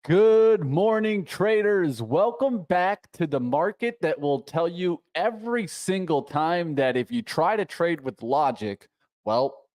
Good morning, traders. Welcome back to the market that will tell you every single time that if you try to trade with logic, well,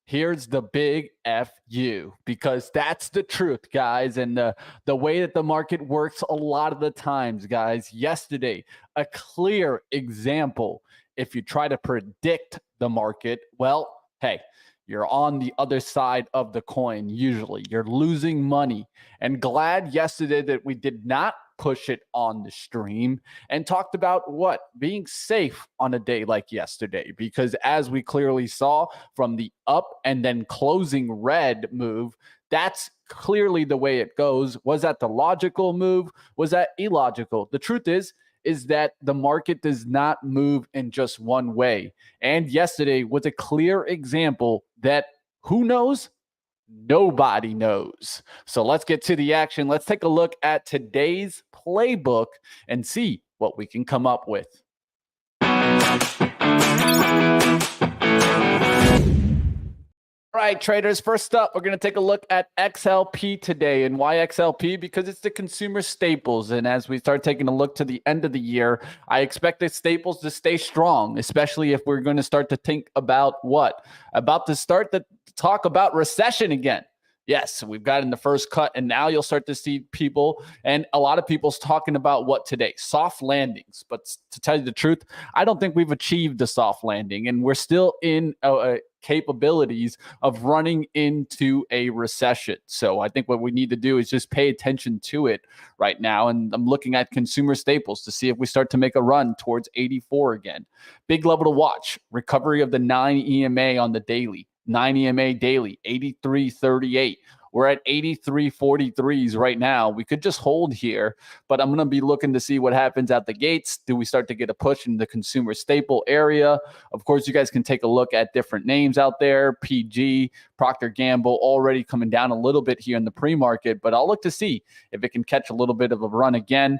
here's the big FU because that's the truth, guys. And the way that the market works a lot of the times, guys. Yesterday, a clear example. If you try to predict the market, well, hey, you're on the other side of the coin. Usually, you're losing money. And glad yesterday that we did not push it on the stream and talked about what being safe on a day like yesterday, because as we clearly saw from the up and then closing red move, that's clearly the way it goes. Was that the logical move? Was that illogical? The truth is that the market does not move in just one way. And yesterday was a clear example that who knows? Nobody knows. So let's get to the action. Let's take a look at today's playbook and see what we can come up with. All right, traders, first up, we're going to take a look at XLP today. And why XLP? Because it's the consumer staples. And as we start taking a look to the end of the year, I expect the staples to stay strong, especially if we're going to start to think about what? About to start to talk about recession again. Yes, we've gotten the first cut, and now you'll start to see people, and a lot of people's talking about what today? Soft landings. But to tell you the truth, I don't think we've achieved the soft landing, and we're still in capabilities of running into a recession. So I think what we need to do is just pay attention to it right now. And I'm looking at consumer staples to see if we start to make a run towards 84 again. Big level to watch, recovery of the 9 EMA on the daily. 9 EMA daily, 83.38. We're at 83.43s right now. We could just hold here, but I'm going to be looking to see what happens at the gates. Do we start to get a push in the consumer staple area? Of course, you guys can take a look at different names out there. PG, Procter & Gamble already coming down a little bit here in the pre-market, but I'll look to see if it can catch a little bit of a run again.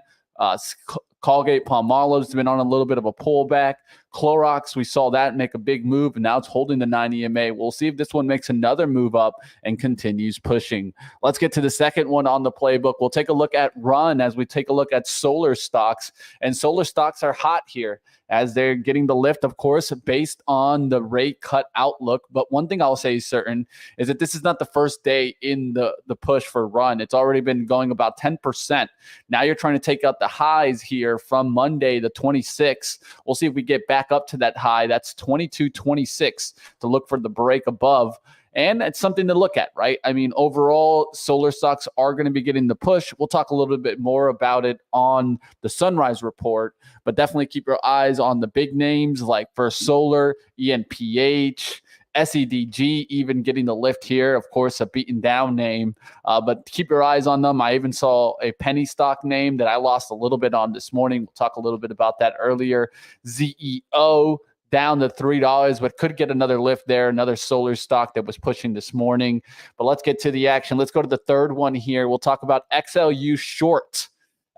Colgate Palmolive's been on a little bit of a pullback. Clorox, we saw that make a big move, and now it's holding the 9 EMA. We'll see if this one makes another move up and continues pushing. Let's get to the second one on the playbook. We'll take a look at run as we take a look at solar stocks. And solar stocks are hot here as they're getting the lift, of course, based on the rate cut outlook. But one thing I'll say is certain is that this is not the first day in the push for run. It's already been going about 10%. Now you're trying to take out the highs here from Monday, the 26th. We'll see if we get back up to that high. That's 22.26 to look for the break above. And it's something to look at, right? I mean, overall, solar stocks are going to be getting the push. We'll talk a little bit more about it on the Sunrise report, but definitely keep your eyes on the big names like First Solar, ENPH, SEDG even getting the lift here. Of course, a beaten down name, but keep your eyes on them. I even saw a penny stock name that I lost a little bit on this morning. We'll talk a little bit about that earlier. ZEO down to $3, but could get another lift there. Another solar stock that was pushing this morning. But let's get to the action. Let's go to the third one here. We'll talk about XLU short.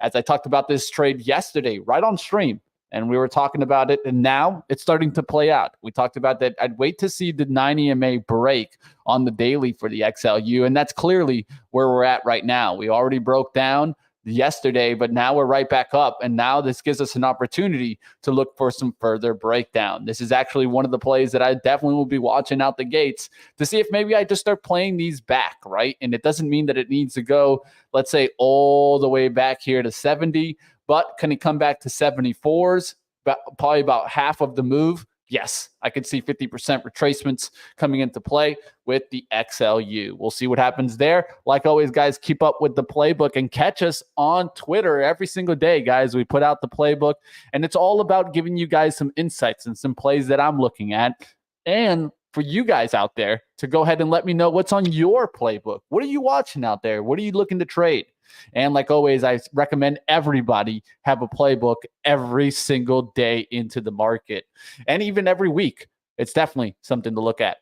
As I talked about this trade yesterday, right on stream. And we were talking about it, and now it's starting to play out. We talked about that. I'd wait to see the 9 EMA break on the daily for the XLU, and that's clearly where we're at right now. We already broke down yesterday, but now we're right back up, and now this gives us an opportunity to look for some further breakdown. This is actually one of the plays that I definitely will be watching out the gates to see if maybe I just start playing these back, right? And it doesn't mean that it needs to go, let's say, all the way back here to 70, but can it come back to 74s? Probably about half of the move. Yes, I could see 50% retracements coming into play with the XLU. We'll see what happens there. Like always, guys, keep up with the playbook and catch us on Twitter every single day, guys. We put out the playbook, and it's all about giving you guys some insights and some plays that I'm looking at. And for you guys out there to go ahead and let me know what's on your playbook. What are you watching out there? What are you looking to trade? And like always, I recommend everybody have a playbook every single day into the market and even every week. It's definitely something to look at.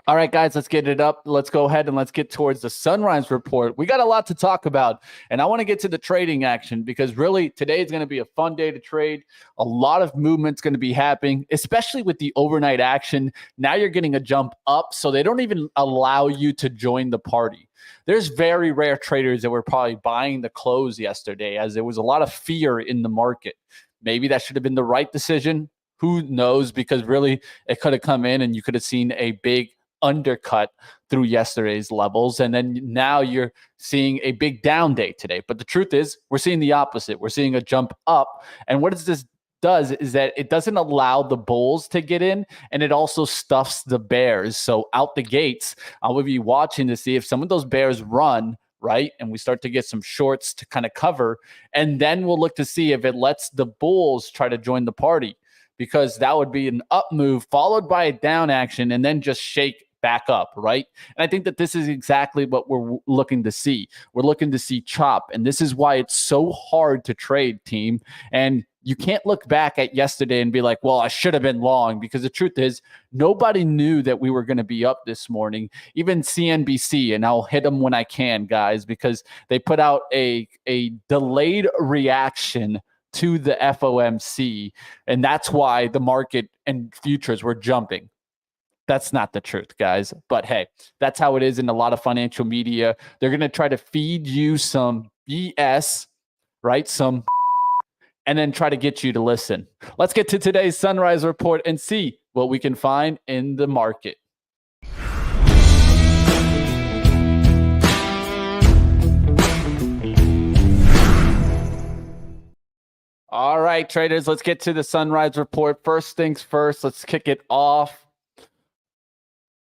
All right, guys, let's get it up. Let's go ahead and let's get towards the sunrise report. We got a lot to talk about, and I want to get to the trading action because really today is going to be a fun day to trade. A lot of movement's going to be happening, especially with the overnight action. Now you're getting a jump up, so they don't even allow you to join the party. There's very rare traders that were probably buying the close yesterday as there was a lot of fear in the market. Maybe that should have been the right decision. Who knows? Because really, it could have come in and you could have seen a big undercut through yesterday's levels. And then now you're seeing a big down day today. But the truth is, we're seeing the opposite. We're seeing a jump up. And what this does is that it doesn't allow the bulls to get in, and it also stuffs the bears. So out the gates, I will be watching to see if some of those bears run, right? And we start to get some shorts to kind of cover. And then we'll look to see if it lets the bulls try to join the party, because that would be an up move followed by a down action and then just shake back up, right? And I think that this is exactly what we're looking to see. We're looking to see chop, and this is why it's so hard to trade, team. And you can't look back at yesterday and be like, well, I should have been long, because the truth is nobody knew that we were going to be up this morning. Even CNBC, and I'll hit them when I can, guys, because they put out a delayed reaction to the FOMC, and that's why the market and futures were jumping. That's not the truth, guys. But hey, that's how it is in a lot of financial media. They're going to try to feed you some BS, right? And then try to get you to listen. Let's get to today's sunrise report and see what we can find in the market. All right, traders, let's get to the sunrise report. First things first, let's kick it off.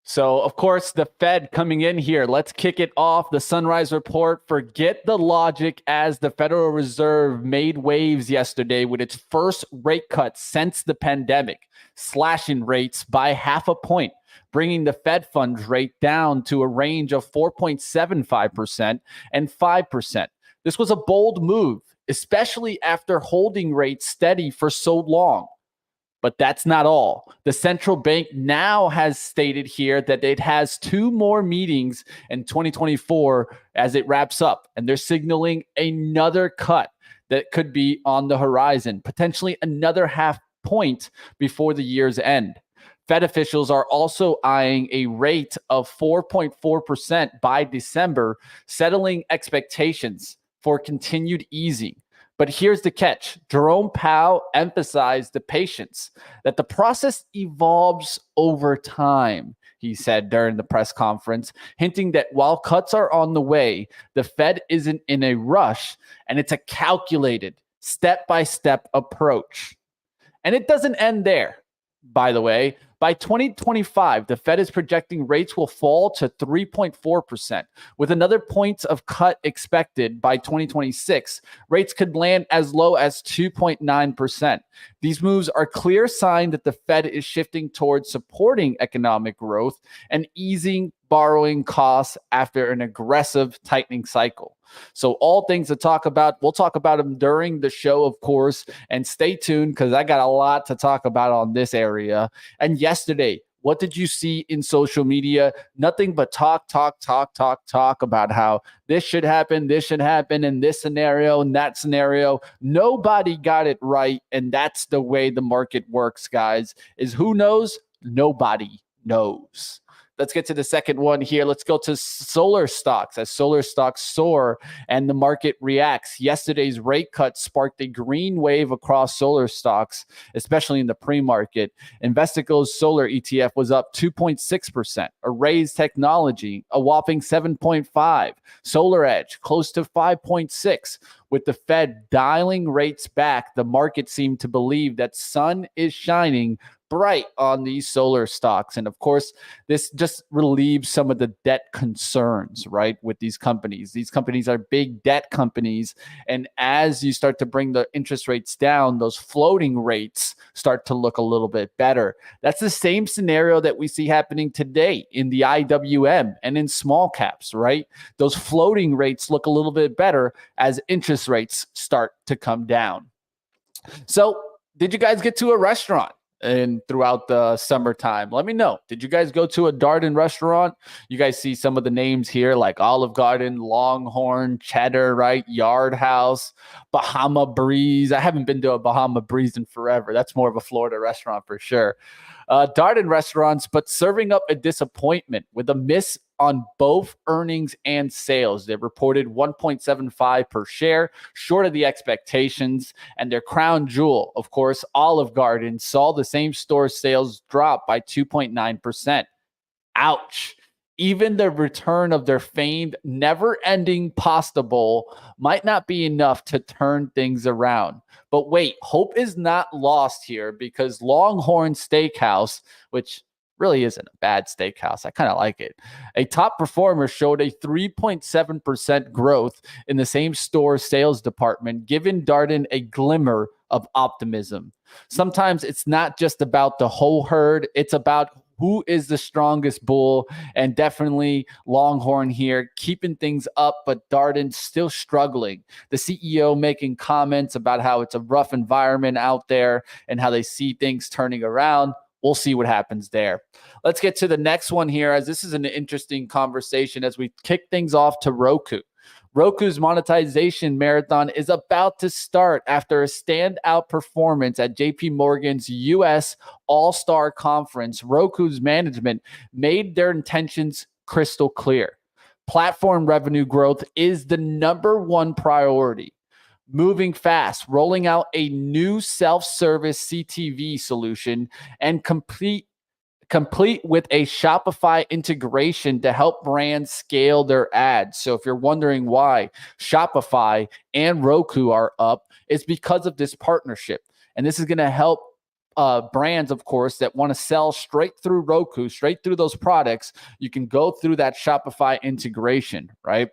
So, of course, the Fed coming in here. Let's kick it off. The sunrise report. Forget the logic, as the Federal Reserve made waves yesterday with its first rate cut since the pandemic, slashing rates by 0.5 point, bringing the Fed funds rate down to a range of 4.75% and 5%. This was a bold move, especially after holding rates steady for so long. But that's not all. The central bank now has stated here that it has 2 more meetings in 2024 as it wraps up, and they're signaling another cut that could be on the horizon, potentially another 0.5 point before the year's end. Fed officials are also eyeing a rate of 4.4% by December, settling expectations for continued easing. But here's the catch. Jerome Powell emphasized the patience, that the process evolves over time, he said during the press conference, hinting that while cuts are on the way, the Fed isn't in a rush, and it's a calculated, step-by-step approach. And it doesn't end there, by the way. By 2025, the Fed is projecting rates will fall to 3.4%, with another point of cut expected by 2026. Rates could land as low as 2.9%. These moves are a clear sign that the Fed is shifting towards supporting economic growth and easing borrowing costs after an aggressive tightening cycle. So all things to talk about. We'll talk about them during the show, of course, and stay tuned because I got a lot to talk about on this area. And yesterday, what did you see in social media? Nothing but talk about how this should happen in this scenario and that scenario. Nobody got it right, and that's the way the market works, guys, is who knows? Nobody knows. Let's get to the second one here. Let's go to solar stocks. As solar stocks soar and the market reacts, yesterday's rate cut sparked a green wave across solar stocks, especially in the pre-market. Investico's solar ETF was up 2.6%. Arrays Technology, a whopping 7.5%. Solar Edge, close to 5.6%. With the Fed dialing rates back, the market seemed to believe that sun is shining bright on these solar stocks. And of course, this just relieves some of the debt concerns, right, with these companies. These companies are big debt companies. And as you start to bring the interest rates down, those floating rates start to look a little bit better. That's the same scenario that we see happening today in the IWM and in small caps, right? Those floating rates look a little bit better as interest rates start to come down. So, did you guys get to a restaurant? and throughout the summertime. Let me know. Did you guys go to a Darden restaurant? You guys see some of the names here like Olive Garden, Longhorn, Cheddar, right? Yard House, Bahama Breeze. I haven't been to a Bahama Breeze in forever. That's more of a Florida restaurant for sure. Darden restaurants, but serving up a disappointment with a miss on both earnings and sales. They reported 1.75 per share, short of the expectations, and their crown jewel, of course, Olive Garden, saw the same store sales drop by 2.9%. Ouch. Even the return of their famed never-ending pasta bowl might not be enough to turn things around. But wait, hope is not lost here because Longhorn Steakhouse, which really isn't a bad steakhouse, I kind of like it, a top performer, showed a 3.7% growth in the same store sales department, giving Darden a glimmer of optimism. Sometimes it's not just about the whole herd, it's about who is the strongest bull, and definitely Longhorn here keeping things up, but Darden still struggling. The CEO making comments about how it's a rough environment out there and how they see things turning around. We'll see what happens there. Let's get to the next one here, as this is an interesting conversation as we kick things off to Roku. Roku's monetization marathon is about to start after a standout performance at JP Morgan's U.S. All-Star Conference. Roku's management made their intentions crystal clear. Platform revenue growth is the number one priority. Moving fast, rolling out a new self-service CTV solution, and complete with a Shopify integration to help brands scale their ads. So if you're wondering why Shopify and Roku are up, it's because of this partnership. And this is going to help brands, of course, that want to sell straight through Roku, straight through those products. You can go through that Shopify integration, right?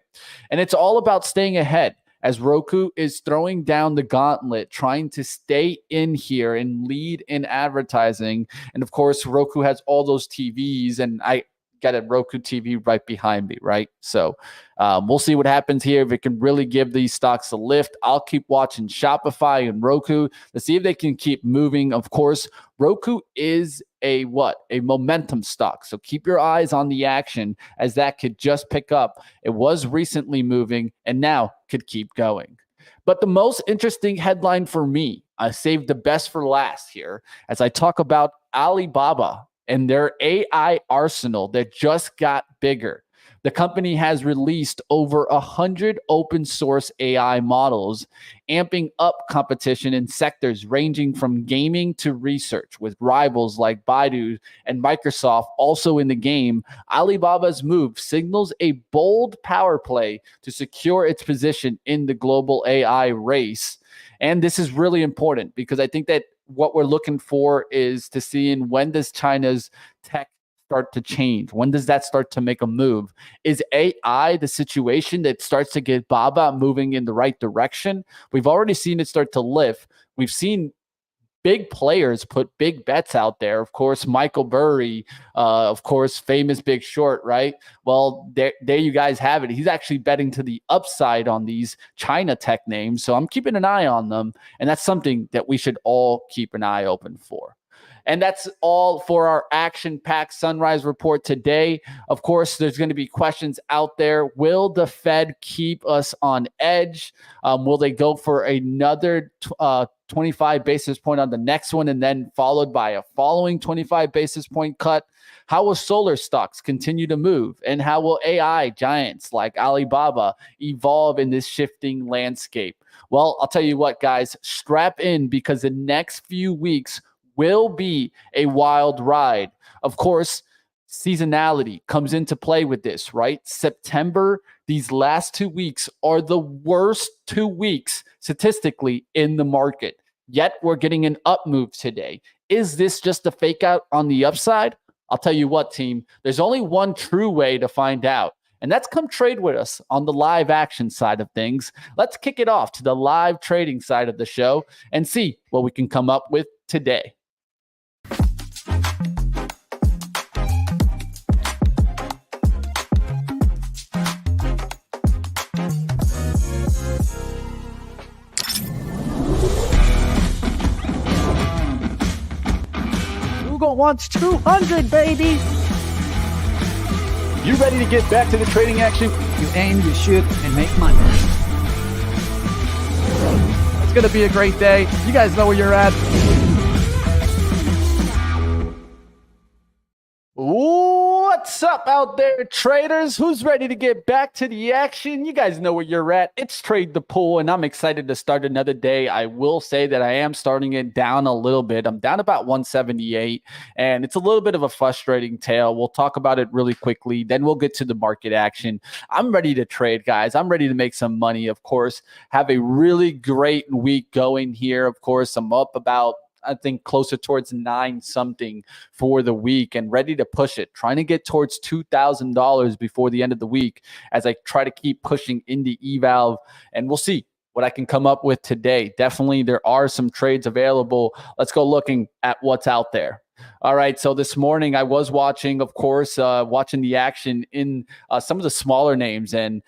And it's all about staying ahead, as Roku is throwing down the gauntlet, trying to stay in here and lead in advertising. And of course, Roku has all those TVs, and I got a Roku TV right behind me, right? So we'll see what happens here. If it can really give these stocks a lift, I'll keep watching Shopify and Roku to see if they can keep moving. Of course, Roku is a momentum stock. So keep your eyes on the action, as that could just pick up. It was recently moving and now could keep going. But the most interesting headline for me, I saved the best for last here, as I talk about Alibaba and their AI arsenal that just got bigger. The company has released over 100 open source AI models, amping up competition in sectors ranging from gaming to research. With rivals like Baidu and Microsoft also in the game, Alibaba's move signals a bold power play to secure its position in the global AI race. And this is really important because I think that what we're looking for is to see in when does China's tech start to change? When does that start to make a move? Is AI the situation that starts to get Baba moving in the right direction? We've already seen it start to lift. We've seen big players put big bets out there. Of course, Michael Burry, of course, famous Big Short, right? Well, there you guys have it. He's actually betting to the upside on these China tech names. So I'm keeping an eye on them. And that's something that we should all keep an eye open for. And that's all for our action-packed Sunrise Report today. Of course, there's going to be questions out there. Will the Fed keep us on edge? Will they go for another 25 basis point on the next one and then followed by a following 25 basis point cut? How will solar stocks continue to move? And how will AI giants like Alibaba evolve in this shifting landscape? Well, I'll tell you what, guys, strap in because the next few weeks will be a wild ride. Of course, seasonality comes into play with this, right? September, these last 2 weeks are the worst 2 weeks statistically in the market. Yet we're getting an up move today. Is this just a fake out on the upside? I'll tell you what, team, there's only one true way to find out. And that's come trade with us on the live action side of things. Let's kick it off to the live trading side of the show and see what we can come up with today. all wants 200, baby. You ready to get back to the trading action? You aim, you shoot, and make money. It's going to be a great day. You guys know where you're at. What's up out there, traders? Who's ready to get back to the action? You guys know where you're at. It's Trade the Pool, and I'm excited to start another day. I will say that I am starting it down a little bit. I'm down about 178, and it's a little bit of a frustrating tale. We'll talk about it really quickly. Then we'll get to the market action. I'm ready to trade, guys. I'm ready to make some money, of course. Have a really great week going here. Of course, I'm up about, I think, closer towards 9 something for the week and ready to push it, trying to get towards $2,000 before the end of the week as I try to keep pushing into eval, and we'll see what I can come up with today. Definitely there are some trades available. Let's go looking at what's out there. All right, so this morning I was watching, of course, watching the action in some of the smaller names. And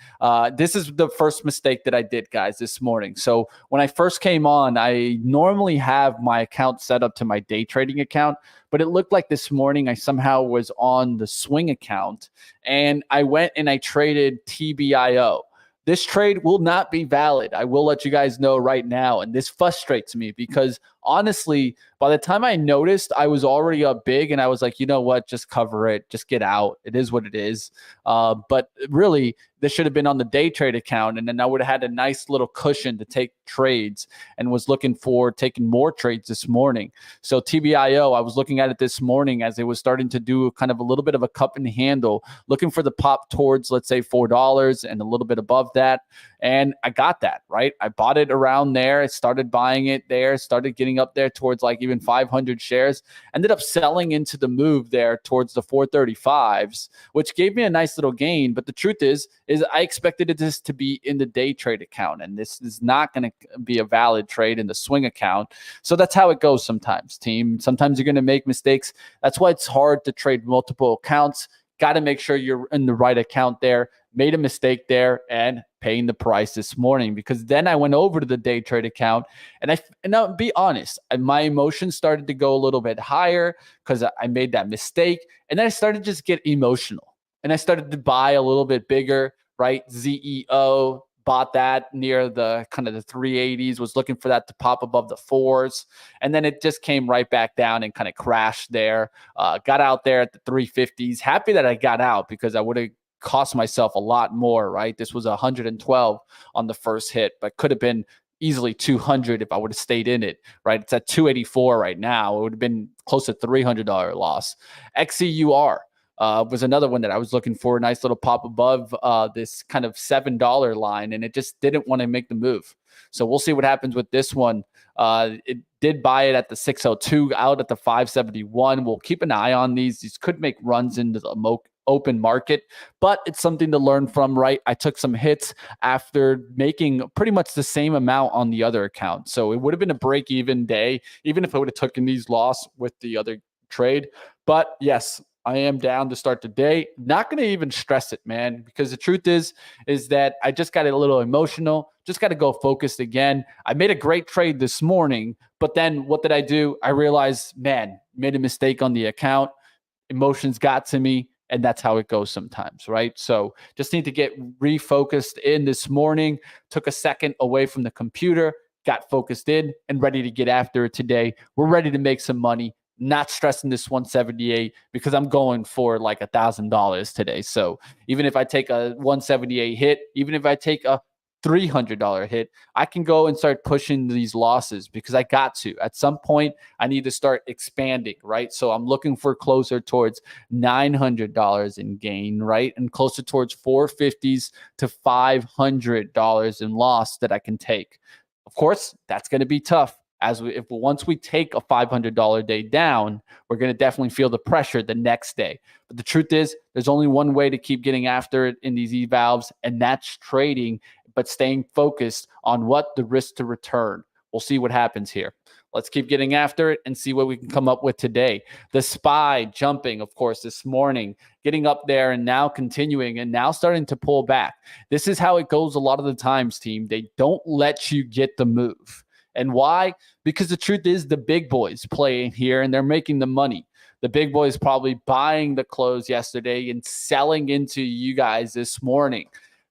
this is the first mistake that I did, guys, this morning. So when I first came on, I normally have my account set up to my day trading account, but it looked like this morning I somehow was on the swing account, and I went and I traded TBIO. This trade will not be valid. I will let you guys know right now. And this frustrates me because honestly, by the time I noticed, I was already up big, and I was like, you know what, just cover it, just get out. It is what it is. But really, this should have been on the day trade account, and then I would have had a nice little cushion to take trades, and was looking for taking more trades this morning. So TBIO, I was looking at it this morning as it was starting to do kind of a little bit of a cup and handle, looking for the pop towards, let's say, $4 and a little bit above that. And I got that, right? I bought it around there. I started buying it there, started getting up there towards like even 500 shares, ended up selling into the move there towards the 435s, which gave me a nice little gain. But the truth is I expected this to be in the day trade account, and this is not going to be a valid trade in the swing account. So that's how it goes sometimes, team. Sometimes you're going to make mistakes. That's why it's hard to trade multiple accounts. Got to make sure you're in the right account there. Made a mistake there and paying the price this morning, because then I went over to the day trade account, and I'll be honest, my emotions started to go a little bit higher because I made that mistake. And then I started to just get emotional, and I started to buy a little bit bigger, right? ZEO, bought that near the kind of the 380s, was looking for that to pop above the 4s. And then it just came right back down and kind of crashed there. Got out there at the 350s. Happy that I got out, because I would have cost myself a lot more, right? This was 112 on the first hit, but could have been easily 200 if I would have stayed in it, right? It's at 284 right now. It would have been close to $300 loss. XEUR was another one that I was looking for, a nice little pop above this kind of $7 line, and it just didn't want to make the move. So we'll see what happens with this one. It did buy it at the 602, out at the 571. We'll keep an eye on these. These could make runs into the open market, but it's something to learn from, right? I took some hits after making pretty much the same amount on the other account. So it would have been a break-even day, even if I would have taken these loss with the other trade. But yes, I am down to start the day. Not going to even stress it, man, because the truth is that I just got a little emotional. Just got to go focused again. I made a great trade this morning, but then what did I do? I realized, man, made a mistake on the account. Emotions got to me, and that's how it goes sometimes, right? So just need to get refocused in this morning. Took a second away from the computer, got focused in, and ready to get after it today. We're ready to make some money. Not stressing this 178 because I'm going for like $1,000 today. So even if I take a 178 hit, even if I take a $300 hit, I can go and start pushing these losses, because I got to. At some point, I need to start expanding, right? So I'm looking for closer towards $900 in gain, right? And closer towards 450s to $500 in loss that I can take. Of course, that's going to be tough. Once we take a $500 day down, we're going to definitely feel the pressure the next day. But the truth is, there's only one way to keep getting after it in these evals, and that's trading, but staying focused on what the risk to return. We'll see what happens here. Let's keep getting after it and see what we can come up with today. The SPY jumping, of course, this morning, getting up there and now continuing and now starting to pull back. This is how it goes a lot of the times, team. They don't let you get the move. And why? Because the truth is, the big boys play in here and they're making the money. The big boys probably buying the close yesterday and selling into you guys this morning.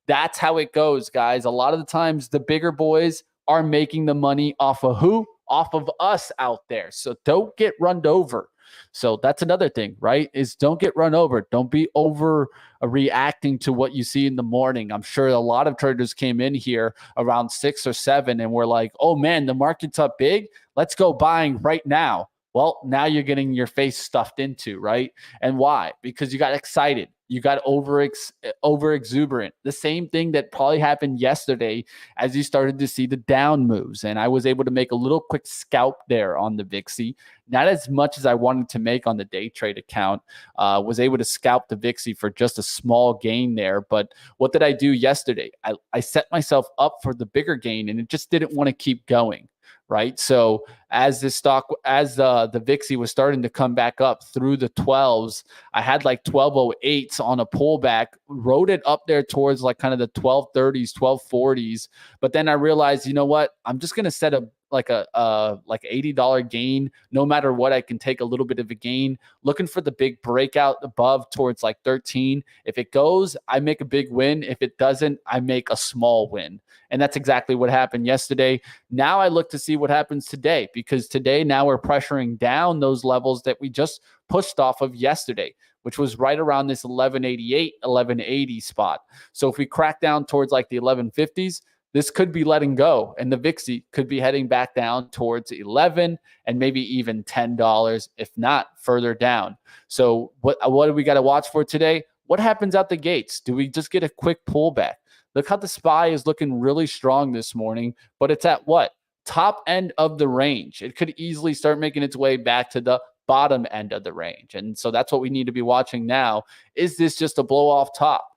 That's how it goes, guys. A lot of the times the bigger boys are making the money off of who? Off of us out there. So don't get run over. So that's another thing, right? Is don't get run over. Don't be over reacting to what you see in the morning. I'm sure a lot of traders came in here around 6 or 7 and were like, oh man, the market's up big. Let's go buying right now. Well, now you're getting your face stuffed into, right? And why? Because you got excited. You got over exuberant. The same thing that probably happened yesterday as you started to see the down moves. And I was able to make a little quick scalp there on the VIXY. Not as much as I wanted to make on the day trade account. Was able to scalp the VIXY for just a small gain there. But what did I do yesterday? I set myself up for the bigger gain, and it just didn't want to keep going. Right. So as the VIXY was starting to come back up through the 12s, I had like 1208s on a pullback, rode it up there towards like kind of the 1230s, 1240s. But then I realized, you know what? I'm just going to set a like $80 gain. No matter what, I can take a little bit of a gain, looking for the big breakout above towards like 13. If it goes, I make a big win. If it doesn't, I make a small win. And that's exactly what happened yesterday. Now I look to see what happens today, because today now we're pressuring down those levels that we just pushed off of yesterday, which was right around this 1188, 1180 spot. So if we crack down towards like the 1150s, this could be letting go, and the VIXY could be heading back down towards 11 and maybe even $10, if not further down. So what do we got to watch for today? What happens out the gates? Do we just get a quick pullback? Look how the SPY is looking really strong this morning, but it's at what? Top end of the range. It could easily start making its way back to the bottom end of the range. And so that's what we need to be watching now. Is this just a blow off top?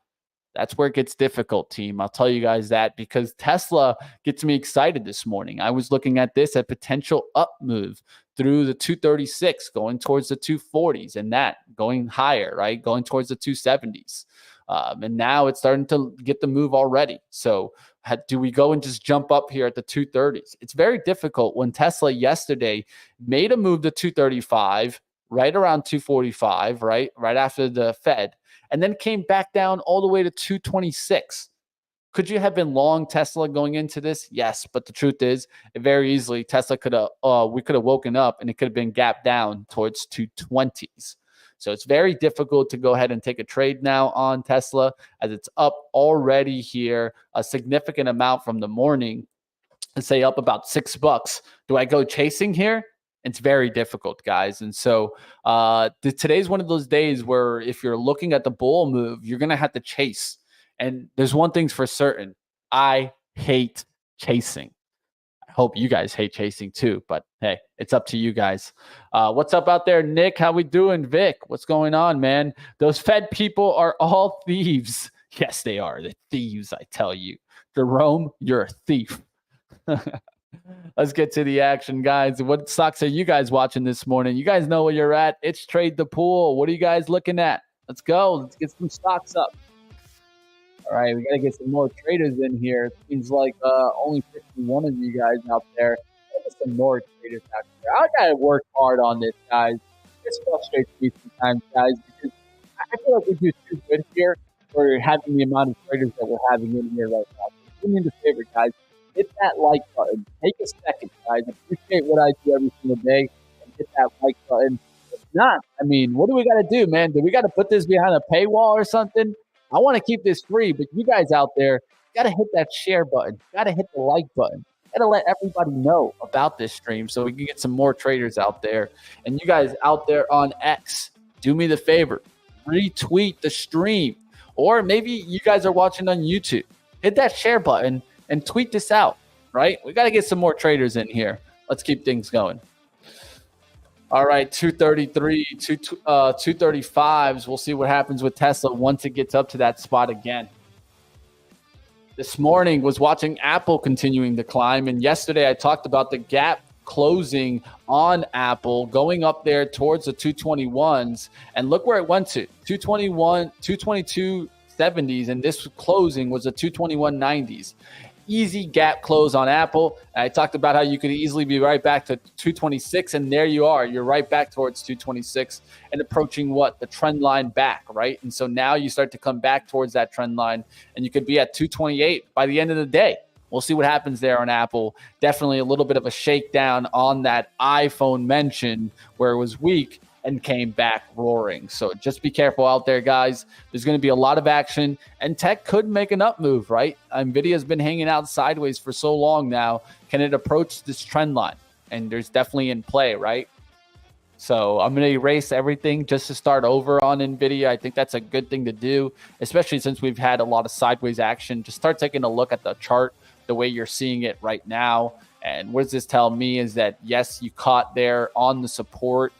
That's where it gets difficult, team. I'll tell you guys that, because Tesla gets me excited this morning. I was looking at this at potential up move through the 236, going towards the 240s, and that going higher, right? Going towards the 270s. And now it's starting to get the move already. So do we go and just jump up here at the 230s? It's very difficult when Tesla yesterday made a move to 235, right around 245, right after the Fed, and then came back down all the way to 226. Could you have been long Tesla going into this? Yes, but the truth is, very easily Tesla we could have woken up and it could have been gapped down towards 220s. So it's very difficult to go ahead and take a trade now on Tesla, as it's up already here a significant amount from the morning, and say up about $6. Do I go chasing here? It's very difficult, guys. And so today's one of those days where if you're looking at the bull move, you're going to have to chase. And there's one thing's for certain. I hate chasing. I hope you guys hate chasing too, but hey, it's up to you guys. What's up out there, Nick? How we doing? Vic, what's going on, man? Those Fed people are all thieves. Yes, they are. They're thieves, I tell you. Jerome, you're a thief. Let's get to the action, guys. What stocks are you guys watching this morning? You guys know where you're at. It's Trade the Pool. What are you guys looking at? Let's go. Let's get some stocks up. All right, we got to get some more traders in here. It seems like only 51 of you guys out there. Get some more traders out there. I got to work hard on this, guys. This frustrates me sometimes, guys, because I feel like we do too good here for having the amount of traders that we're having in here right now. So do me a favor, guys. Hit that like button. Take a second, guys. Appreciate what I do every single day, and hit that like button. If not, I mean, what do we got to do, man? Do we got to put this behind a paywall or something? I want to keep this free, but you guys out there got to hit that share button. Got to hit the like button. Got to let everybody know about this stream so we can get some more traders out there. And you guys out there on X, do me the favor. Retweet the stream. Or maybe you guys are watching on YouTube. Hit that share button and tweet this out, right? We got to get some more traders in here. Let's keep things going. All right, 233, 235s. We'll see what happens with Tesla once it gets up to that spot again. This morning was watching Apple continuing to climb, and yesterday I talked about the gap closing on Apple, going up there towards the 221s, and look where it went to, 221, 222.70s, and this closing was a 221.90s. easy gap close on Apple. I talked about how you could easily be right back to 226, and there you are. You're right back towards 226 and approaching what? The trend line back, right? And so now you start to come back towards that trend line, and you could be at 228 by the end of the day. We'll see what happens there on Apple. Definitely a little bit of a shakedown on that iPhone mention where it was weak and came back roaring. So just be careful out there, guys. There's going to be a lot of action, and tech could make an up move, right? NVIDIA's been hanging out sideways for so long now. Can it approach this trend line? And there's definitely in play, right? So I'm going to erase everything just to start over on NVIDIA. I think that's a good thing to do, especially since we've had a lot of sideways action. Just start taking a look at the chart the way you're seeing it right now. And what does this tell me is that, yes, you caught there on the support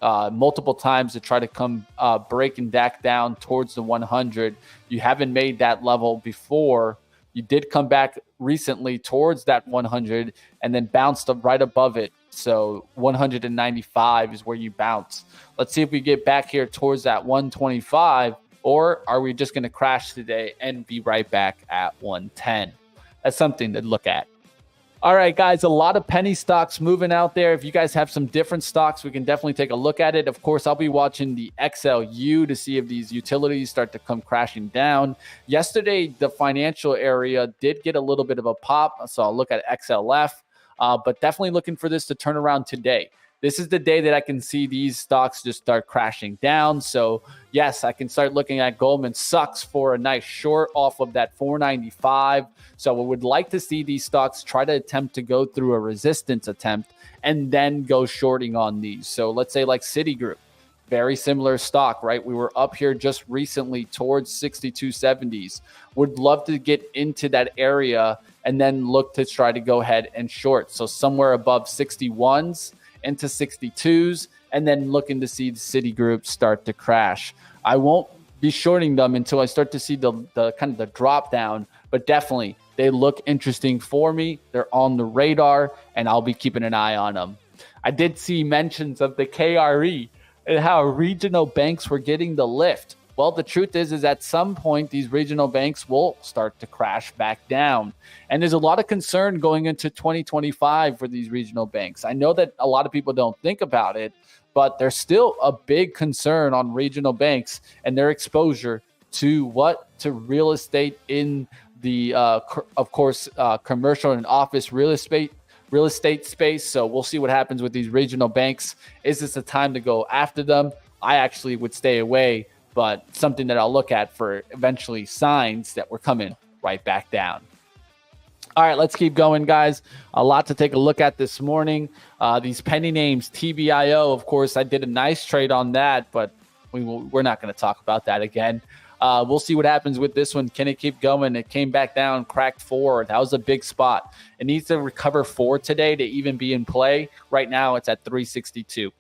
multiple times to try to come breaking back down towards the 100. You haven't made that level before. You did come back recently towards that 100 and then bounced up right above it. So 195 is where you bounce. Let's see if we get back here towards that 125, or are we just going to crash today and be right back at 110? That's something to look at. All right, guys, a lot of penny stocks moving out there. If you guys have some different stocks, we can definitely take a look at it. Of course, I'll be watching the XLU to see if these utilities start to come crashing down. Yesterday, the financial area did get a little bit of a pop, so I'll look at XLF, but definitely looking for this to turn around today. This is the day that I can see these stocks just start crashing down. So yes, I can start looking at Goldman Sachs for a nice short off of that 495. So I would like to see these stocks try to attempt to go through a resistance attempt and then go shorting on these. So let's say like Citigroup, very similar stock, right? We were up here just recently towards 62.70s. Would love to get into that area and then look to try to go ahead and short. So somewhere above 61s into 62s, and then looking to see the Citigroup start to crash. I won't be shorting them until I start to see the kind of the drop down, but definitely they look interesting for me. They're on the radar, and I'll be keeping an eye on them. I did see mentions of the KRE and how regional banks were getting the lift. Well, the truth is at some point, these regional banks will start to crash back down. And there's a lot of concern going into 2025 for these regional banks. I know that a lot of people don't think about it, but there's still a big concern on regional banks and their exposure to what? To real estate in the, of course, commercial and office real estate space. So we'll see what happens with these regional banks. Is this a time to go after them? I actually would stay away, but something that I'll look at for eventually signs that we're coming right back down. All right, let's keep going, guys. A lot to take a look at this morning. These penny names, TBIO, of course, I did a nice trade on that, but we're not going to talk about that again. We'll see what happens with this one. Can it keep going? It came back down, cracked 4. That was a big spot. It needs to recover 4 today to even be in play. Right now, it's at 362.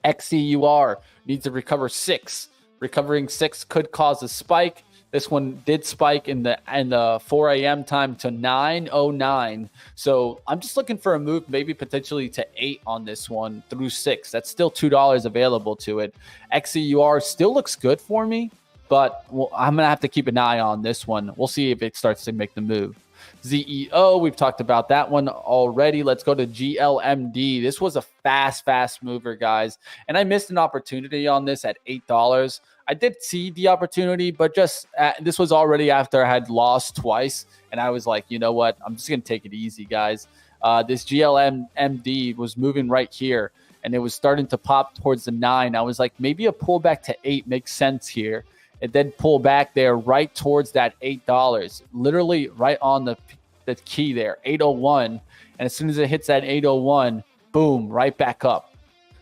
XCUR needs to recover 6. Recovering 6 could cause a spike. This one did spike in the 4 a.m. time to 909. So I'm just looking for a move, maybe potentially to 8 on this one through 6. That's still $2 available to it. XCUR still looks good for me, but I'm going to have to keep an eye on this one. We'll see if it starts to make the move. ZEO, we've talked about that one already. Let's go to GLMD. This was a fast mover, guys. And I missed an opportunity on this at $8. I did see the opportunity, but just this was already after I had lost twice. And I was like, you know what? I'm just going to take it easy, guys. This GLMD was moving right here, and it was starting to pop towards the 9. I was like, maybe a pullback to 8 makes sense here. It then pull back there right towards that $8, literally right on the key there, 801. And as soon as it hits that 801, boom, right back up.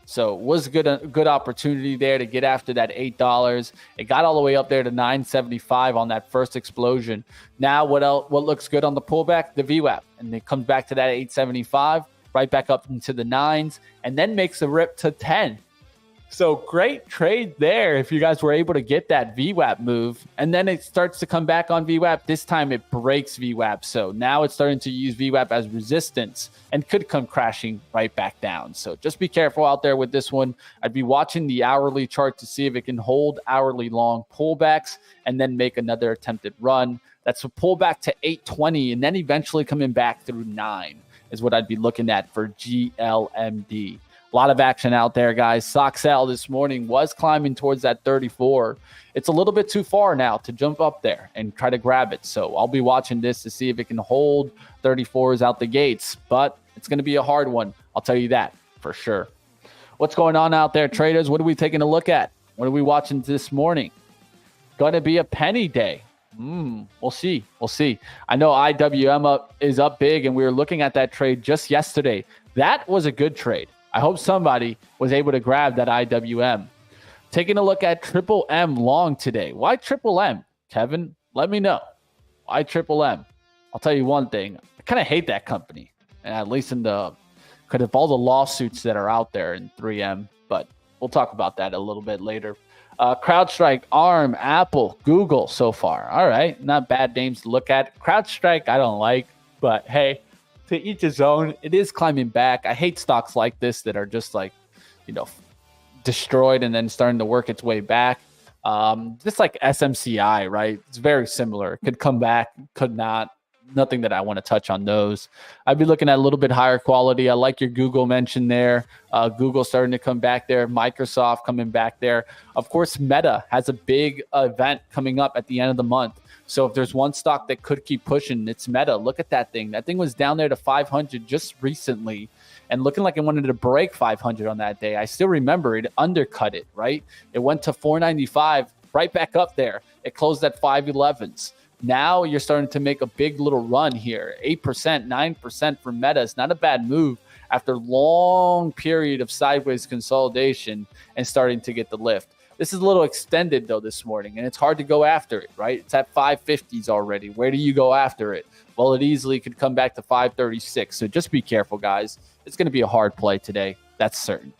So it was a good opportunity there to get after that $8. It got all the way up there to 975 on that first explosion. Now what looks good on the pullback? The VWAP. And it comes back to that 875, right back up into the 9s, and then makes a rip to 10. So great trade there if you guys were able to get that VWAP move. And then it starts to come back on VWAP. This time it breaks VWAP. So now it's starting to use VWAP as resistance and could come crashing right back down. So just be careful out there with this one. I'd be watching the hourly chart to see if it can hold hourly long pullbacks and then make another attempted run. That's a pullback to 820 and then eventually coming back through 9 is what I'd be looking at for GLMD. A lot of action out there, guys. Soxal this morning was climbing towards that 34. It's a little bit too far now to jump up there and try to grab it. So I'll be watching this to see if it can hold 34s out the gates. But it's going to be a hard one. I'll tell you that for sure. What's going on out there, traders? What are we taking a look at? What are we watching this morning? Going to be a penny day. We'll see. We'll see. I know IWM is up big, and we were looking at that trade just yesterday. That was a good trade. I hope somebody was able to grab that IWM. Taking a look at Triple M long today. Why Triple M? Kevin, let me know. Why Triple M? I'll tell you one thing. I kind of hate that company, at least in the because of all the lawsuits that are out there in 3M. But we'll talk about that a little bit later. CrowdStrike, ARM, Apple, Google so far. All right, not bad names to look at. CrowdStrike, I don't like, but hey, to each his own. It is climbing back. I hate stocks like this that are just like, destroyed and then starting to work its way back. Just like SMCI, right? It's very similar. Could come back, could not. Nothing that I want to touch on those. I'd be looking at a little bit higher quality. I like your Google mention there. Google starting to come back there. Microsoft coming back there. Of course, Meta has a big event coming up at the end of the month. So if there's one stock that could keep pushing, it's Meta. Look at that thing. That thing was down there to 500 just recently and looking like it wanted to break 500 on that day. I still remember it undercut it, right? It went to 495, right back up there. It closed at 511s. Now you're starting to make a big little run here. 8%, 9% for Meta is not a bad move after long period of sideways consolidation and starting to get the lift. This is a little extended, though, this morning, and it's hard to go after it, right? It's at 550s already. Where do you go after it? Well, it easily could come back to 536, so just be careful, guys. It's going to be a hard play today. That's certain.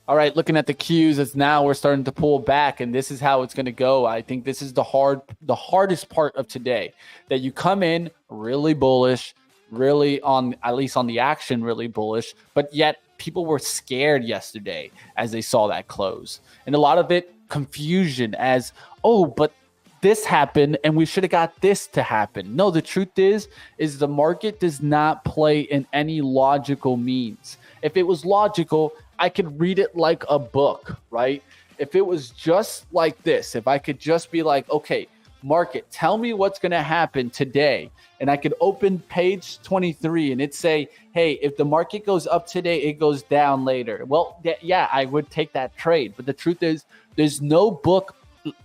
All right, looking at the cues, it's now we're starting to pull back, and this is how it's going to go. I think this is the hardest part of today, that you come in really bullish, really on, at least on the action, really bullish, but yet people were scared yesterday as they saw that close. And a lot of it, confusion as, oh, but this happened and we should have got this to happen. No, the truth is the market does not play in any logical means. If it was logical, I could read it like a book, right? If it was just like this, if I could just be like, okay, market, tell me what's going to happen today. And I could open page 23 and it'd say, hey, if the market goes up today, it goes down later. Well, yeah, I would take that trade. But the truth is, there's no book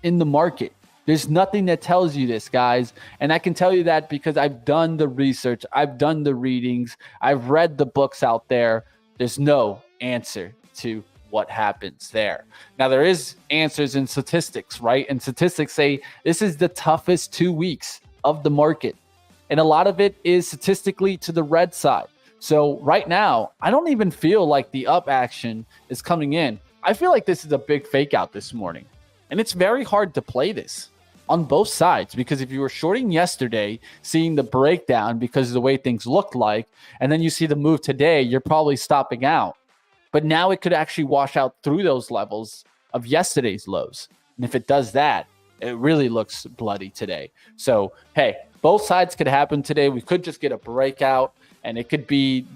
in the market. There's nothing that tells you this, guys. And I can tell you that because I've done the research. I've done the readings. I've read the books out there. There's no answer to what happens there. Now, there is answers in statistics, right? And statistics say this is the toughest 2 weeks of the market. And a lot of it is statistically to the red side. So right now, I don't even feel like the up action is coming in. I feel like this is a big fake out this morning. And it's very hard to play this on both sides, because if you were shorting yesterday, seeing the breakdown because of the way things looked like, and then you see the move today, you're probably stopping out. But now it could actually wash out through those levels of yesterday's lows. And if it does that, it really looks bloody today. So, hey, both sides could happen today. We could just get a breakout, and it could be,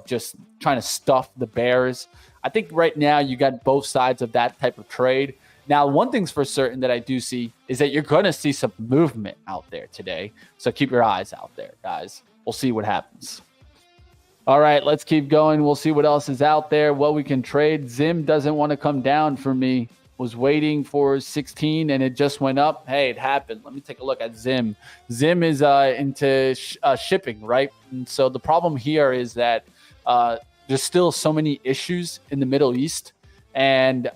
just trying to stuff the bears. I think right now you got both sides of that type of trade. Now, one thing's for certain that I do see is that you're going to see some movement out there today. So keep your eyes out there, guys. We'll see what happens. All right, let's keep going. We'll see what else is out there, what we can trade. Zim doesn't want to come down for me. Was waiting for 16 and it just went up. Hey, it happened. Let me take a look at Zim. Zim is into shipping, right? And so the problem here is that there's still so many issues in the Middle East. And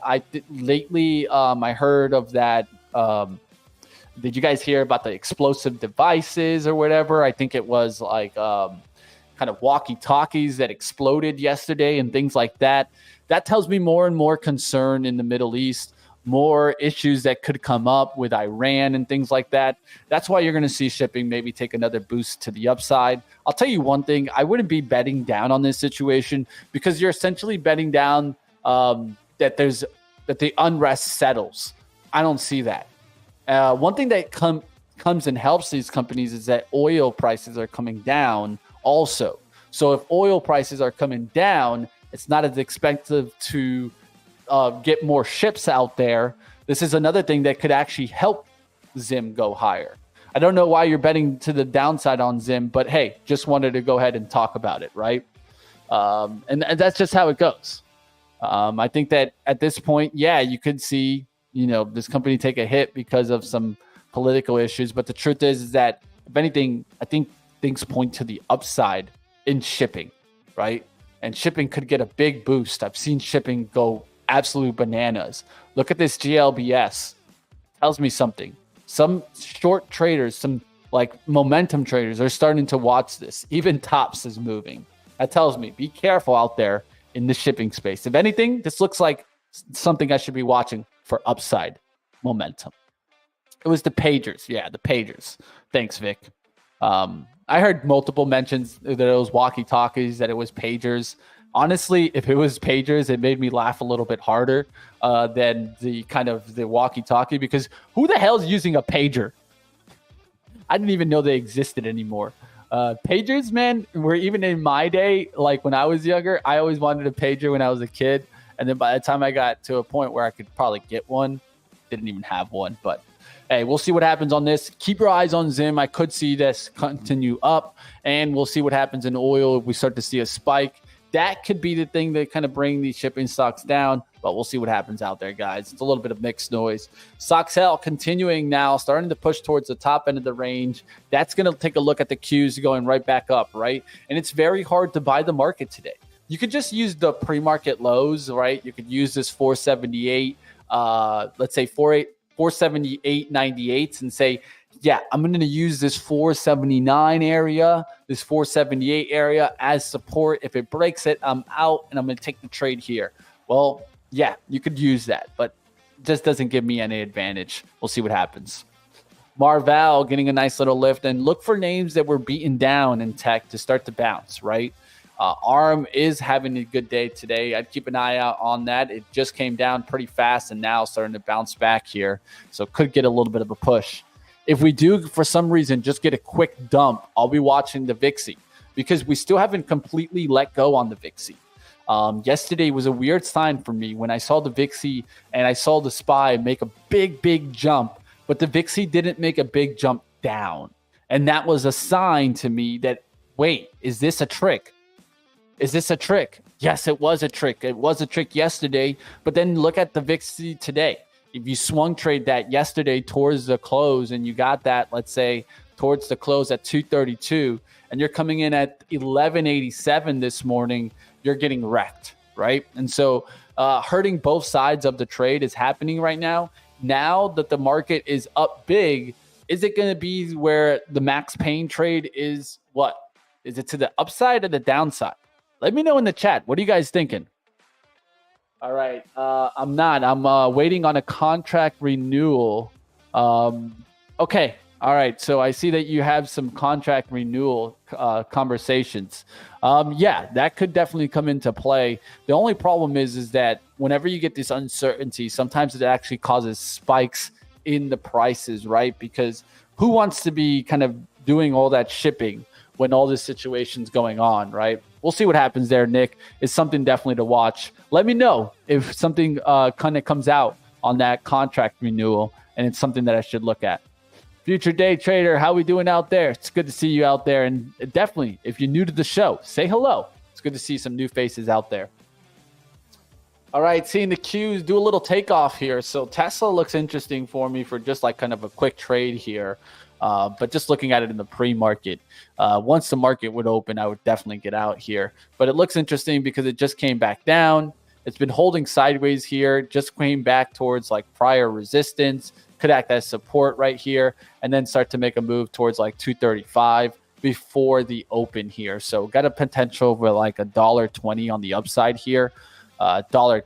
lately I heard of that. Did you guys hear about the explosive devices or whatever? I think it was like kind of walkie-talkies that exploded yesterday and things like that. That tells me more and more concern in the Middle East, more issues that could come up with Iran and things like that. That's why you're going to see shipping maybe take another boost to the upside. I'll tell you one thing. I wouldn't be betting down on this situation because you're essentially betting down that the unrest settles. I don't see that. One thing that kind comes and helps these companies is that oil prices are coming down also. So if oil prices are coming down, it's not as expensive to get more ships out there. This is another thing that could actually help Zim go higher. I don't know why you're betting to the downside on Zim, but hey, just wanted to go ahead and talk about it, right? And that's just how it goes. I think that at this point, yeah, you could see, this company take a hit because of some political issues. But the truth is that, if anything, I think things point to the upside in shipping, right? And shipping could get a big boost. I've seen shipping go absolute bananas. Look at this GLBS. Tells me something. Some short traders, some like momentum traders are starting to watch this. Even Tops is moving. That tells me be careful out there in the shipping space. If anything, this looks like something I should be watching for upside momentum. It was the pagers. Yeah, the pagers. Thanks, Vic. I heard multiple mentions that it was walkie-talkies, that it was pagers. Honestly, if it was pagers, it made me laugh a little bit harder than the walkie-talkie, because who the hell is using a pager? I didn't even know they existed anymore. Pagers, man, were even in my day, like when I was younger, I always wanted a pager when I was a kid. And then by the time I got to a point where I could probably get one, didn't even have one. But hey, we'll see what happens on this. Keep your eyes on Zim. I could see this continue up, and we'll see what happens in oil if we start to see a spike. That could be the thing that kind of bring these shipping stocks down, but we'll see what happens out there, guys. It's a little bit of mixed noise. Soxel continuing now, starting to push towards the top end of the range. That's going to take a look at the Qs going right back up, right? And it's very hard to buy the market today. You could just use the pre-market lows, right? You could use this 478, let's say 478.98 and say, yeah, I'm going to use this 479 area, this 478 area as support. If it breaks it, I'm out and I'm going to take the trade here. Well, yeah, you could use that, but it just doesn't give me any advantage. We'll see what happens. Marval getting a nice little lift, and look for names that were beaten down in tech to start to bounce, right? ARM is having a good day today. I'd keep an eye out on that. It just came down pretty fast and now starting to bounce back here. So could get a little bit of a push. If we do, for some reason, just get a quick dump, I'll be watching the VIXI, because we still haven't completely let go on the VIXI. Yesterday was a weird sign for me when I saw the VIXI and I saw the SPY make a big jump, but the VIXI didn't make a big jump down. And that was a sign to me that, wait, is this a trick? Is this a trick? Yes, it was a trick. It was a trick yesterday, but then look at the VIXI today. If you swung trade that yesterday towards the close and you got that, let's say, towards the close at 232, and you're coming in at 1187 this morning, you're getting wrecked, right? And so hurting both sides of the trade is happening right now. Now that the market is up big, is it going to be where the Max Payne trade is what? Is it to the upside or the downside? Let me know in the chat. What are you guys thinking? All right. I'm not. I'm waiting on a contract renewal. Okay. All right. So I see that you have some contract renewal conversations. Yeah, that could definitely come into play. The only problem is that whenever you get this uncertainty, sometimes it actually causes spikes in the prices, right? Because who wants to be kind of doing all that shipping when all this situation's going on, right? We'll see what happens there, Nick. It's something definitely to watch. Let me know if something kind of comes out on that contract renewal and it's something that I should look at. Future day trader, how we doing out there? It's good to see you out there. And definitely, if you're new to the show, say hello. It's good to see some new faces out there. All right, seeing the Qs do a little takeoff here. So Tesla looks interesting for me for just like kind of a quick trade here. But just looking at it in the pre-market, once the market would open, I would definitely get out here. But it looks interesting because it just came back down. It's been holding sideways here, just came back towards like prior resistance, could act as support right here, and then start to make a move towards like 235 before the open here. So got a potential for like $1.20 on the upside here, $1.10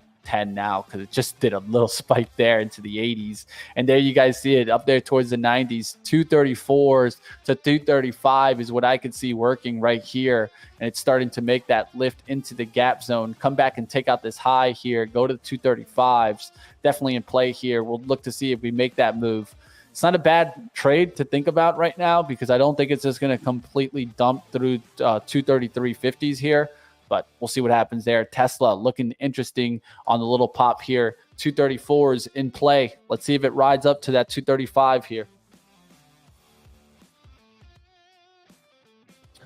now because it just did a little spike there into the 80s. And there you guys see it up there towards the 90s. 234s to 235 is what I could see working right here. And it's starting to make that lift into the gap zone, come back and take out this high here, go to the 235s. Definitely in play here. We'll look to see if we make that move. It's not a bad trade to think about right now because I don't think it's just going to completely dump through 233.50s here, but we'll see what happens there. Tesla looking interesting on the little pop here. 234s in play. Let's see if it rides up to that 235 here.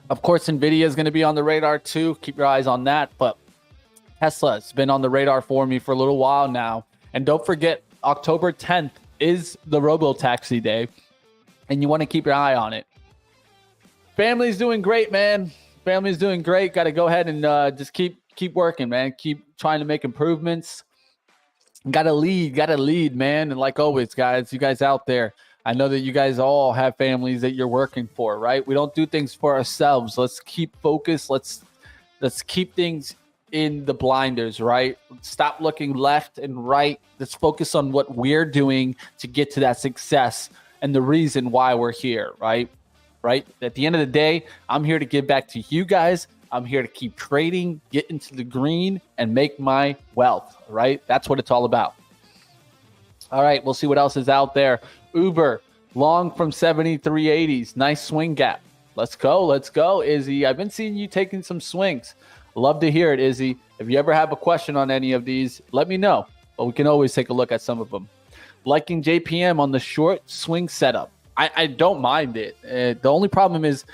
Of course, NVIDIA is going to be on the radar too. Keep your eyes on that, but Tesla's been on the radar for me for a little while now. And don't forget, October 10th is the Robo-Taxi Day, and you want to keep your eye on it. Family's doing great, man. Family's doing great. Got to go ahead and just keep working, man. Keep trying to make improvements. Got to lead, man. And like always, guys, you guys out there, I know that you guys all have families that you're working for, right? We don't do things for ourselves. Let's keep focused. Let's keep things in the blinders, right? Stop looking left and right. Let's focus on what we're doing to get to that success and the reason why we're here, right? At the end of the day, I'm here to give back to you guys. I'm here to keep trading, get into the green, and make my wealth, right? That's what it's all about. All right, we'll see what else is out there. Uber, long from 73.80s. Nice swing gap. Let's go, Izzy. I've been seeing you taking some swings. Love to hear it, Izzy. If you ever have a question on any of these, let me know. But we can always take a look at some of them. Liking JPM on the short swing setup. I don't mind it. The only problem is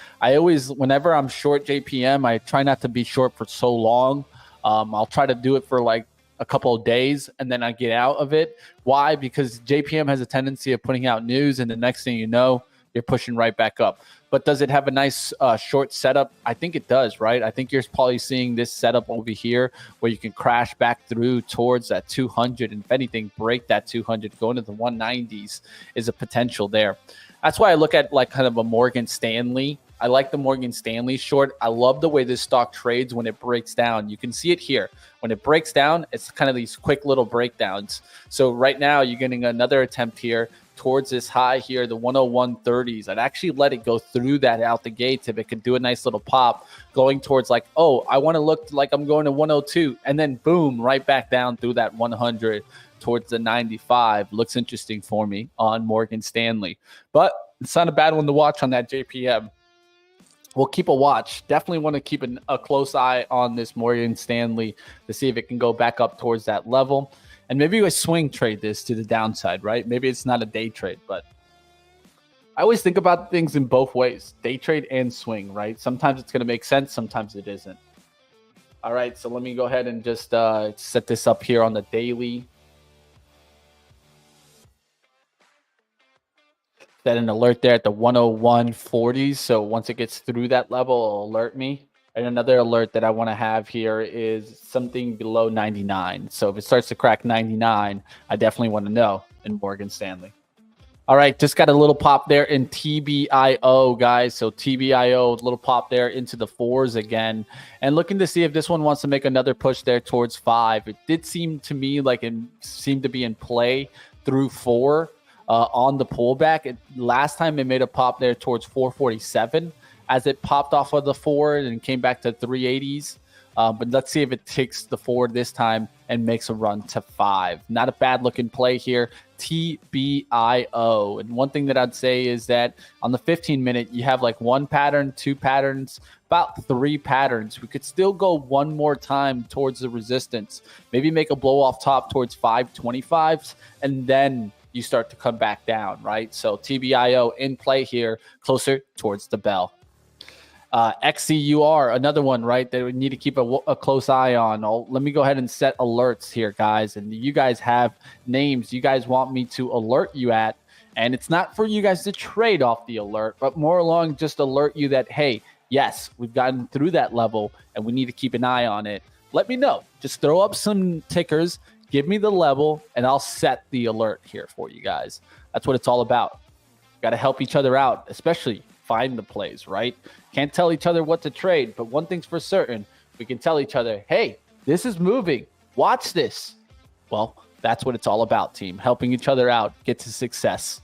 whenever I'm short JPM, I try not to be short for so long. I'll try to do it for like a couple of days and then I get out of it. Why? Because JPM has a tendency of putting out news and the next thing you know, you're pushing right back up. But does it have a nice short setup? I think it does, right? I think you're probably seeing this setup over here where you can crash back through towards that 200. And if anything, break that 200, go into the 190s is a potential there. That's why I look at like kind of a Morgan Stanley. I like the Morgan Stanley short. I love the way this stock trades when it breaks down. You can see it here. When it breaks down, it's kind of these quick little breakdowns. So right now you're getting another attempt here towards this high here, the 101.30s. I'd actually let it go through that out the gates if it could do a nice little pop going towards like, oh, I want to look like I'm going to 102 and then boom, right back down through that 100 towards the 95. Looks interesting for me on Morgan Stanley, but it's not a bad one to watch on that JPM. We'll keep a watch. Definitely want to keep a close eye on this Morgan Stanley to see if it can go back up towards that level. And maybe we swing trade this to the downside, right? Maybe it's not a day trade, but I always think about things in both ways, day trade and swing, right? Sometimes it's going to make sense. Sometimes it isn't. All right, so let me go ahead and just set this up here on the daily. Set an alert there at the 101.40s. So once it gets through that level, it'll alert me. And another alert that I want to have here is something below 99. So if it starts to crack 99, I definitely want to know in Morgan Stanley. All right, just got a little pop there in TBIO, guys. So TBIO, little pop there into the 4s again. And looking to see if this one wants to make another push there towards 5. It did seem to me like it seemed to be in play through 4 on the pullback. Last time it made a pop there towards 447 as it popped off of the 4 and came back to 380s. But let's see if it takes the 4 this time and makes a run to 5. Not a bad looking play here. TBIO. And one thing that I'd say is that on the 15-minute, you have like 1 pattern, 2 patterns, about 3 patterns. We could still go one more time towards the resistance. Maybe make a blow off top towards 525s, and then you start to come back down, right? So TBIO in play here, closer towards the bell. XCUR, another one, right, that we need to keep a close eye on. Let me go ahead and set alerts here, guys. And you guys have names you guys want me to alert you at. And it's not for you guys to trade off the alert, but more along just alert you that, hey, yes, we've gotten through that level and we need to keep an eye on it. Let me know. Just throw up some tickers, give me the level, and I'll set the alert here for you guys. That's what it's all about. Got to help each other out, especially find the plays, right? Can't tell each other what to trade, but one thing's for certain. We can tell each other, hey, this is moving. Watch this. Well, that's what it's all about, team. Helping each other out, get to success.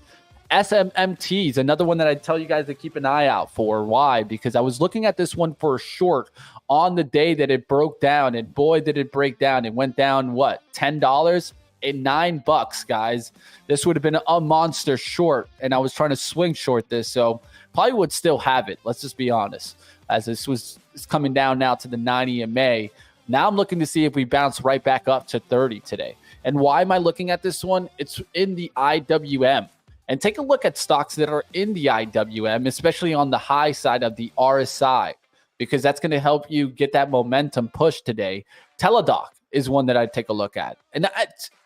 SMMT is another one that I tell you guys to keep an eye out for. Why? Because I was looking at this one for a short on the day that it broke down, and boy, did it break down. It went down, what, $10? at $9, guys. This would have been a monster short, and I was trying to swing short this, so probably would still have it. Let's just be honest, as it's coming down now to the 90 EMA. Now I'm looking to see if we bounce right back up to 30 today. And why am I looking at this one? It's in the IWM. And take a look at stocks that are in the IWM, especially on the high side of the RSI, because that's going to help you get that momentum push today. Teladoc is one that I'd take a look at. And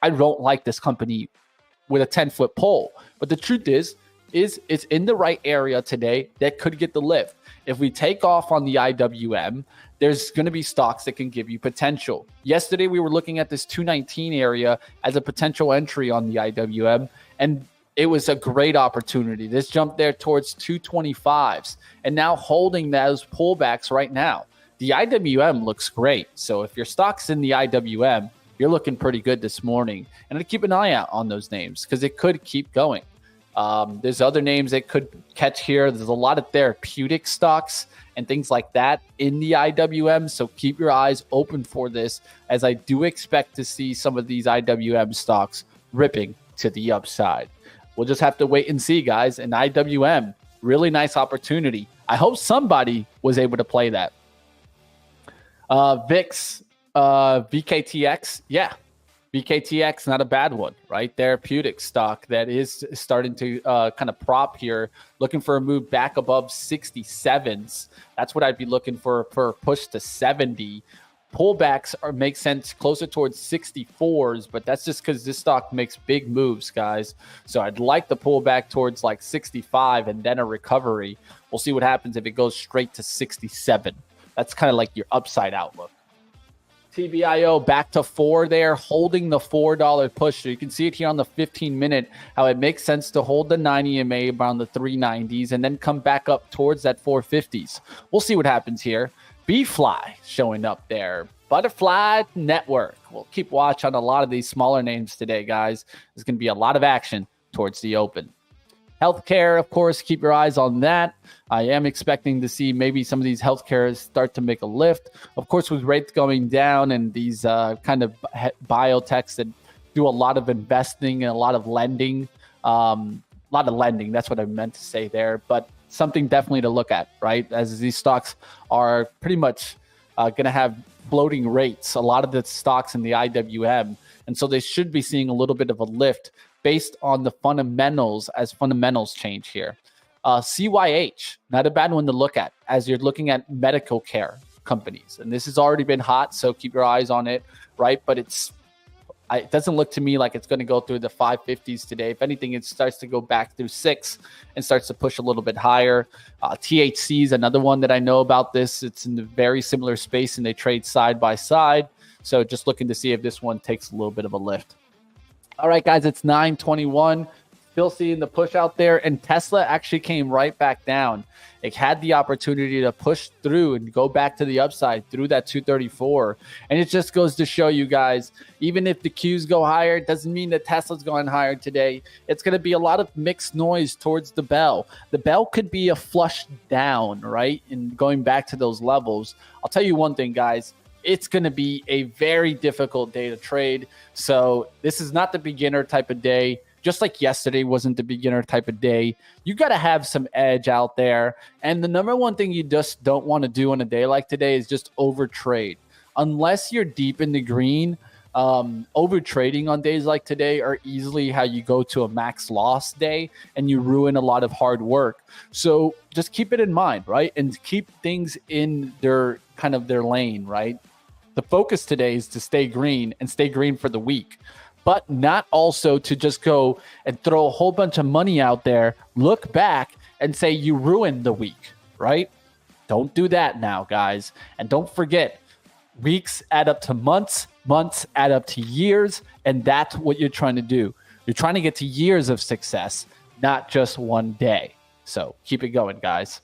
I don't like this company with a 10-foot pole. But the truth is it's in the right area today that could get the lift. If we take off on the IWM, there's going to be stocks that can give you potential. Yesterday, we were looking at this 219 area as a potential entry on the IWM, and it was a great opportunity. This jumped there towards 225s, and now holding those pullbacks right now. The IWM looks great. So if your stock's in the IWM, you're looking pretty good this morning. And I'd keep an eye out on those names because it could keep going. There's other names that could catch here. There's a lot of therapeutic stocks and things like that in the IWM. So keep your eyes open for this, as I do expect to see some of these IWM stocks ripping to the upside. We'll just have to wait and see, guys. And IWM, really nice opportunity. I hope somebody was able to play that. VIX, VKTX, yeah. VKTX, not a bad one, right? Therapeutic stock that is starting to kind of prop here, looking for a move back above 67s. That's what I'd be looking for a push to 70. Pullbacks make sense closer towards 64s, but that's just because this stock makes big moves, guys. So I'd like the pullback towards like 65 and then a recovery. We'll see what happens if it goes straight to 67. That's kind of like your upside outlook. TBIO back to 4 there, holding the $4 push. So you can see it here on the 15-minute, how it makes sense to hold the 90 EMA around the 390s and then come back up towards that 450s. We'll see what happens here. B-Fly showing up there. Butterfly Network. We'll keep watch on a lot of these smaller names today, guys. There's going to be a lot of action towards the open. Healthcare, of course, keep your eyes on that. I am expecting to see maybe some of these healthcares start to make a lift. Of course, with rates going down and these kind of biotechs that do a lot of investing and a lot of lending. That's what I meant to say there. But something definitely to look at, right? As these stocks are pretty much going to have floating rates, a lot of the stocks in the IWM. And so they should be seeing a little bit of a lift based on the fundamentals as fundamentals change here. CYH, not a bad one to look at as you're looking at medical care companies. And this has already been hot, so keep your eyes on it, right? But it doesn't look to me like it's going to go through the 550s today. If anything, it starts to go back through 6 and starts to push a little bit higher. THC is another one that I know about this. It's in a very similar space and they trade side by side. So just looking to see if this one takes a little bit of a lift. All right, guys, it's 9:21. Still seeing the push out there, and Tesla actually came right back down. It had the opportunity to push through and go back to the upside through that 234. And it just goes to show you guys, even if the Qs go higher, it doesn't mean that Tesla's going higher today. It's going to be a lot of mixed noise towards the bell. The bell could be a flush down, right? And going back to those levels. I'll tell you one thing, guys. It's going to be a very difficult day to trade. So this is not the beginner type of day. Just like yesterday wasn't the beginner type of day. You got to have some edge out there. And the number one thing you just don't want to do on a day like today is just over trade. Unless you're deep in the green, over trading on days like today are easily how you go to a max loss day and you ruin a lot of hard work. So just keep it in mind, right? And keep things in their kind of their lane, right? The focus today is to stay green and stay green for the week, but not also to just go and throw a whole bunch of money out there, look back and say you ruined the week, right? Don't do that now, guys. And don't forget, weeks add up to months, months add up to years, and that's what you're trying to do. You're trying to get to years of success, not just one day. So keep it going, guys.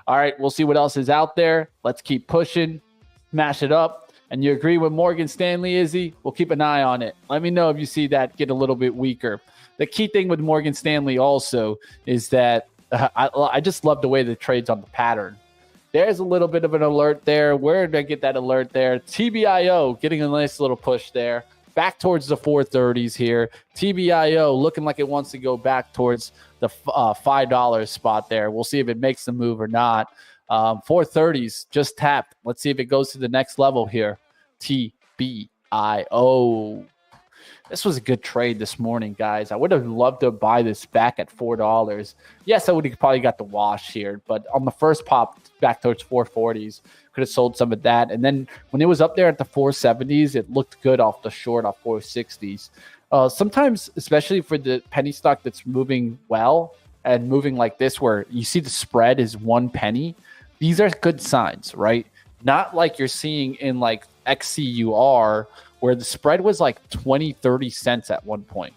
All right, we'll see what else is out there. Let's keep pushing, smash it up. And you agree with Morgan Stanley, Izzy? We'll keep an eye on it. Let me know if you see that get a little bit weaker. The key thing with Morgan Stanley also is that I just love the way the trade's on the pattern. There's a little bit of an alert there. Where did I get that alert there? TBIO getting a nice little push there. back towards the 430s here. TBIO looking like it wants to go back towards the $5 spot there. We'll see if it makes the move or not. 430s just tapped. Let's see if it goes to the next level here. TBIO. This was a good trade this morning, guys. I would have loved to buy this back at $4. Yes, I would have probably got the wash here, but on the first pop back towards 440s, could have sold some of that. And then when it was up there at the 470s, it looked good off the short off 460s. Sometimes, especially for the penny stock that's moving well and moving like this, where you see the spread is 1 penny, these are good signs, right? Not like you're seeing in like XCUR, where the spread was like 20, 30 cents at one point.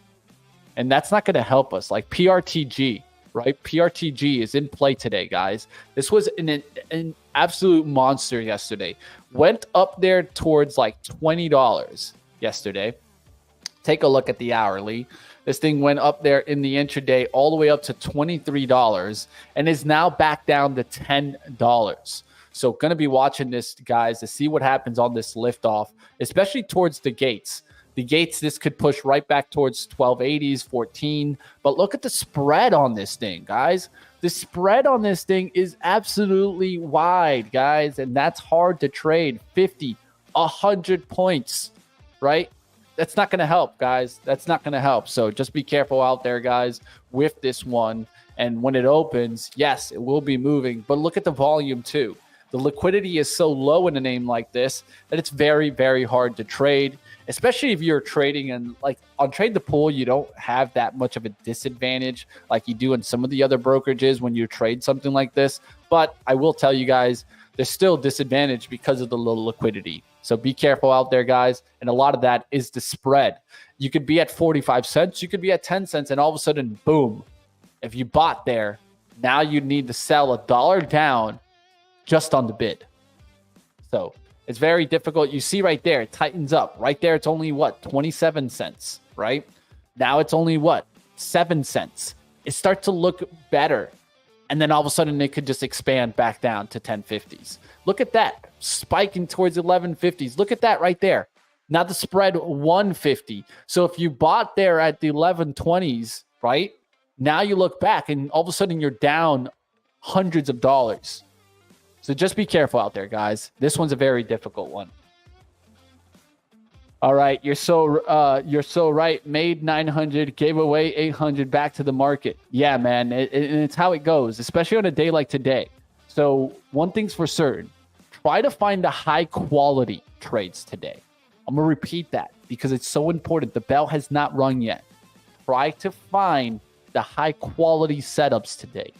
And that's not going to help us. Like PRTG, right? PRTG is in play today, guys. This was an absolute monster yesterday. Went up there towards like $20 yesterday. Take a look at the hourly. This thing went up there in the intraday all the way up to $23 and is now back down to $10. So going to be watching this, guys, to see what happens on this liftoff, especially towards the gates. The gates, this could push right back towards 1280s, 14. But look at the spread on this thing, guys. The spread on this thing is absolutely wide, guys, and that's hard to trade. 50, 100 points, right? That's not going to help, guys. That's not going to help. So just be careful out there, guys, with this one. And when it opens, yes, it will be moving. But look at the volume, too. The liquidity is so low in a name like this that it's very, very hard to trade, especially if you're trading. And like on Trade the Pool, you don't have that much of a disadvantage like you do in some of the other brokerages when you trade something like this. But I will tell you guys, there's still disadvantage because of the low liquidity. So be careful out there, guys. And a lot of that is the spread. You could be at 45 cents. You could be at 10 cents. And all of a sudden, boom, if you bought there, now you need to sell $1 down just on the bid. So it's very difficult. You see right there, it tightens up. Right there, it's only what, 27 cents, right? Now it's only what, 7 cents. It starts to look better. And then all of a sudden, it could just expand back down to 1050s. Look at that, spiking towards 1150s. Look at that right there. Now the spread 150. So if you bought there at the 1120s, right? Now you look back and all of a sudden you're down hundreds of dollars. So just be careful out there, guys. This one's a very difficult one. All right, you're so right. Made 900, gave away 800 back to the market. Yeah, man, it's how it goes, especially on a day like today. So one thing's for certain: try to find the high quality trades today. I'm gonna repeat that because it's so important. The bell has not rung yet. Try to find the high quality setups today.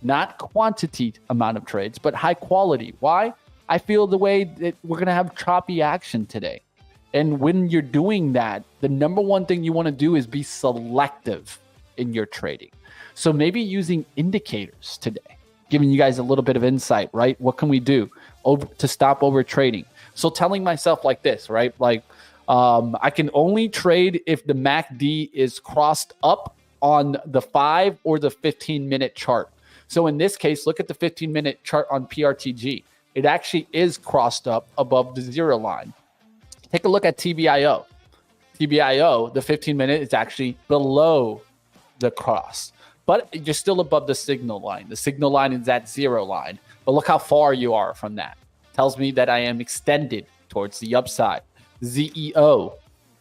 Not quantity amount of trades, but high quality. Why? I feel the way that we're going to have choppy action today. And when you're doing that, the number one thing you want to do is be selective in your trading. So maybe using indicators today, giving you guys a little bit of insight, right? What can we do to stop over trading? So telling myself like this, right? Like I can only trade if the MACD is crossed up on the 5 or the 15-minute chart. So in this case, look at the 15-minute chart on PRTG. It actually is crossed up above the 0 line. Take a look at TBIO. TBIO, the 15-minute is actually below the cross, but you're still above the signal line. The signal line is at 0 line, but look how far you are from that. Tells me that I am extended towards the upside. ZEO,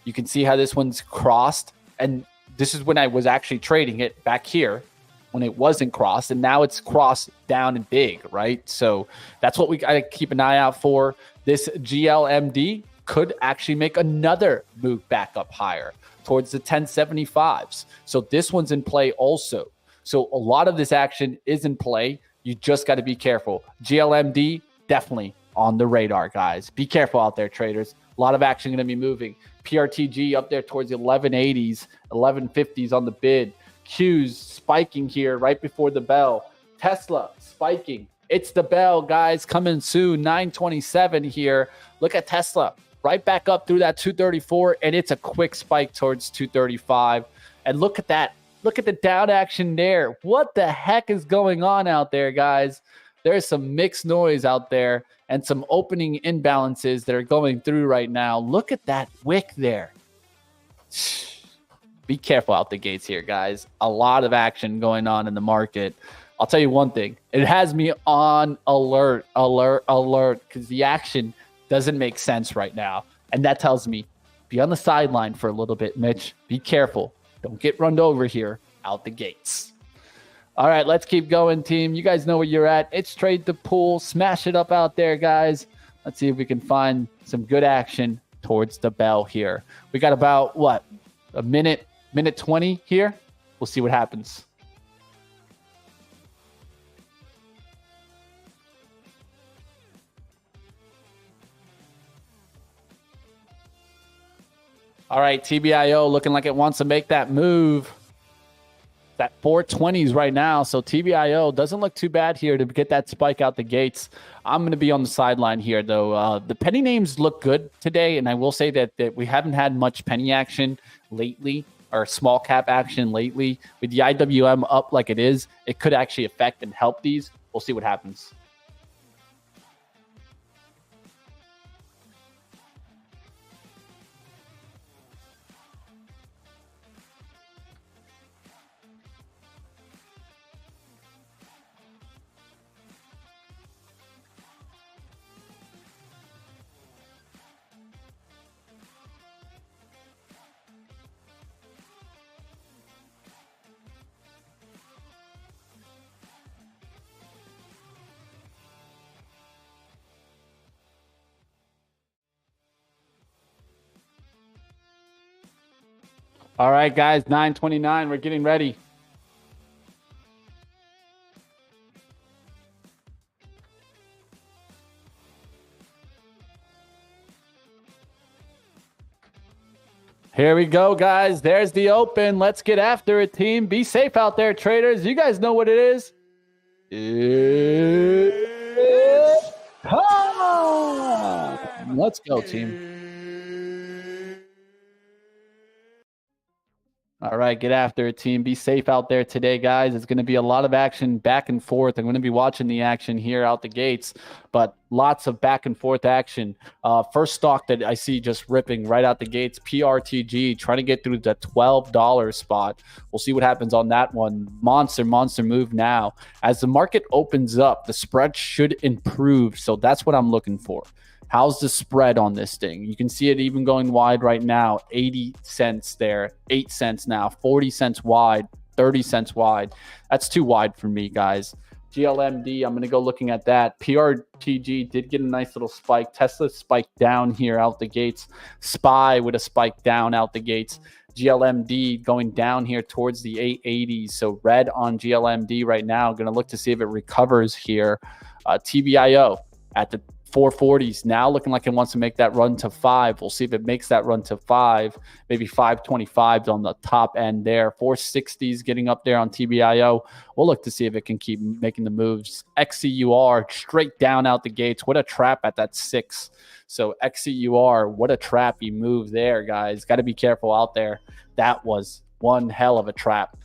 you can see how this one's crossed, and this is when I was actually trading it back here, when it wasn't crossed, and now it's crossed down and big, right? So that's what we got to keep an eye out for. This GLMD could actually make another move back up higher towards the 1075s. So this one's in play also. So a lot of this action is in play. You just got to be careful. GLMD, definitely on the radar, guys. Be careful out there, traders. A lot of action going to be moving. PRTG up there towards the 1180s, 1150s on the bid. Q's spiking here right before the bell. Tesla spiking. It's the bell, guys, coming soon. 927 here. Look at Tesla right back up through that 234, and it's a quick spike towards 235. And look at that. Look at the down action there. What the heck is going on out there, guys? There's some mixed noise out there and some opening imbalances that are going through right now. Look at that wick there. Be careful out the gates here, guys. A lot of action going on in the market. I'll tell you one thing. It has me on alert, because the action doesn't make sense right now. And that tells me, be on the sideline for a little bit, Mitch. Be careful. Don't get run over here out the gates. All right, let's keep going, team. You guys know where you're at. It's Trade the Pool. Smash it up out there, guys. Let's see if we can find some good action towards the bell here. We got about, what, a minute 20 here? We'll see what happens. All right, TBIO looking like it wants to make that move. That 420s right now. So TBIO doesn't look too bad here to get that spike out the gates. I'm going to be on the sideline here, though. The penny names look good today, and I will say that we haven't had much penny action lately, or small cap action lately. With the IWM up like it is, it could actually affect and help these. We'll see what happens. All right, guys, 9:29. We're getting ready. Here we go, guys. There's the open. Let's get after it, team. Be safe out there, traders. You guys know what it is. It's time. Let's go, team. All right, get after it, team. Be safe out there today, guys. It's going to be a lot of action back and forth. I'm going to be watching the action here out the gates, but lots of back and forth action. First stock that I see just ripping right out the gates, PRTG, trying to get through the $12 spot. We'll see what happens on that one. Monster move now. As the market opens up, the spread should improve, so that's what I'm looking for. How's the spread on this thing? You can see it even going wide right now. 80 cents there, 8 cents now, 40 cents wide, 30 cents wide. That's too wide for me, guys. GLMD, I'm going to go looking at that. PRTG did get a nice little spike. Tesla spiked down here out the gates. SPY with a spike down out the gates. GLMD going down here towards the 880s. So red on GLMD right now. Going to look to see if it recovers here. TBIO at the 440s now looking like it wants to make that run to 5. We'll see if it makes that run to 5, maybe 525s on the top end there. 460s getting up there on TBIO. We'll look to see if it can keep making the moves. XCUR straight down out the gates. What a trap at that 6. So XCUR, what a trappy move there, guys. Got to be careful out there. That was one hell of a trap.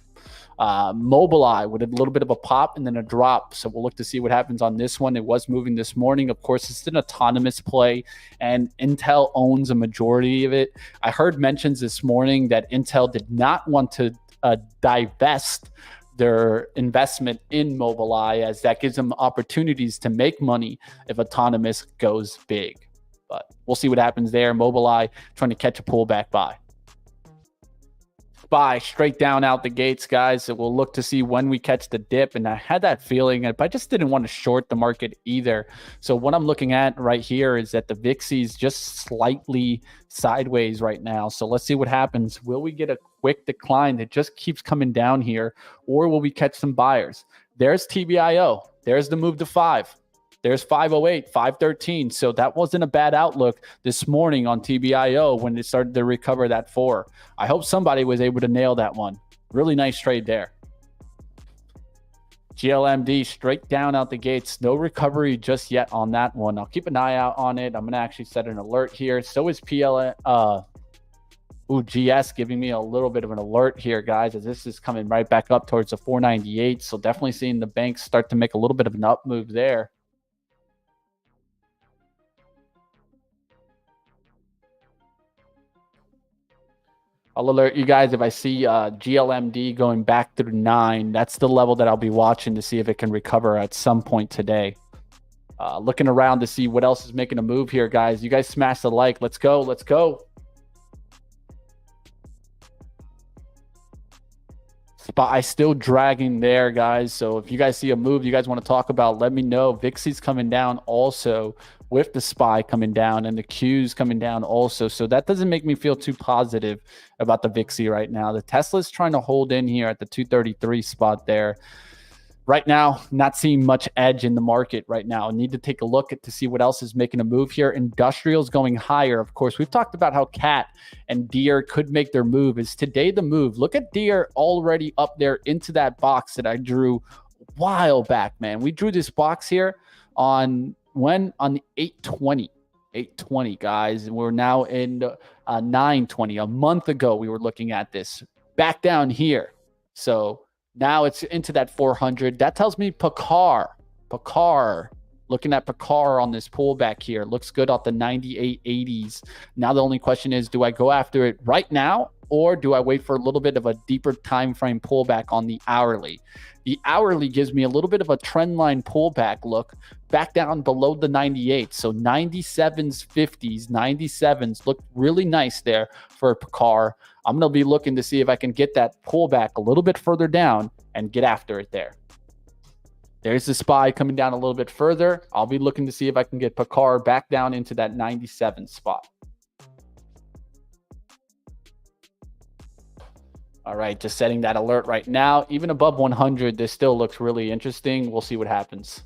Mobileye with a little bit of a pop and then a drop. So we'll look to see what happens on this one. It was moving this morning. Of course, it's an autonomous play and Intel owns a majority of it. I heard mentions this morning that Intel did not want to divest their investment in Mobileye, as that gives them opportunities to make money if autonomous goes big. But we'll see what happens there. Mobileye trying to catch a pullback buy. Buy straight down out the gates, guys. So we'll look to see when we catch the dip. And I had that feeling, but I just didn't want to short the market either. So what I'm looking at right here is that the VIX's just slightly sideways right now. So let's see what happens. Will we get a quick decline that just keeps coming down here, or will we catch some buyers? There's TBIO. There's the move to 5. There's 508, 513. So that wasn't a bad outlook this morning on TBIO when it started to recover that 4. I hope somebody was able to nail that one. Really nice trade there. GLMD straight down out the gates. No recovery just yet on that one. I'll keep an eye out on it. I'm going to actually set an alert here. So is GS giving me a little bit of an alert here, guys, as this is coming right back up towards the 498. So definitely seeing the banks start to make a little bit of an up move there. I'll alert you guys if I see GLMD going back through 9. That's the level that I'll be watching to see if it can recover at some point today. Looking around to see what else is making a move here, guys. You guys smash the like. Let's go. Let's go. SPY still dragging there, guys. So if you guys see a move you guys want to talk about, let me know. VIX's coming down also with the SPY coming down and the Q's coming down also. So that doesn't make me feel too positive about the VIXy right now. The Tesla's trying to hold in here at the 233 spot there. Right now, not seeing much edge in the market right now. Need to take a look to see what else is making a move here. Industrials going higher. Of course, we've talked about how CAT and Deere could make their move. Is today the move? Look at Deere already up there into that box that I drew a while back, man. We drew this box here on when? On the 820. 820, guys. And we're now in 920. A month ago, we were looking at this. Back down here. So now it's into that 400. That tells me Picard. Looking at Picard on this pullback here. Looks good off the 98.80s. Now the only question is, do I go after it right now or do I wait for a little bit of a deeper time frame pullback on the hourly? The hourly gives me a little bit of a trend line pullback look back down below the 98. So 97s, 50s, 97s look really nice there for Picard. I'm going to be looking to see if I can get that pullback a little bit further down and get after it there. There's the SPY coming down a little bit further. I'll be looking to see if I can get Picard back down into that 97 spot. All right, just setting that alert right now. Even above 100, this still looks really interesting. We'll see what happens.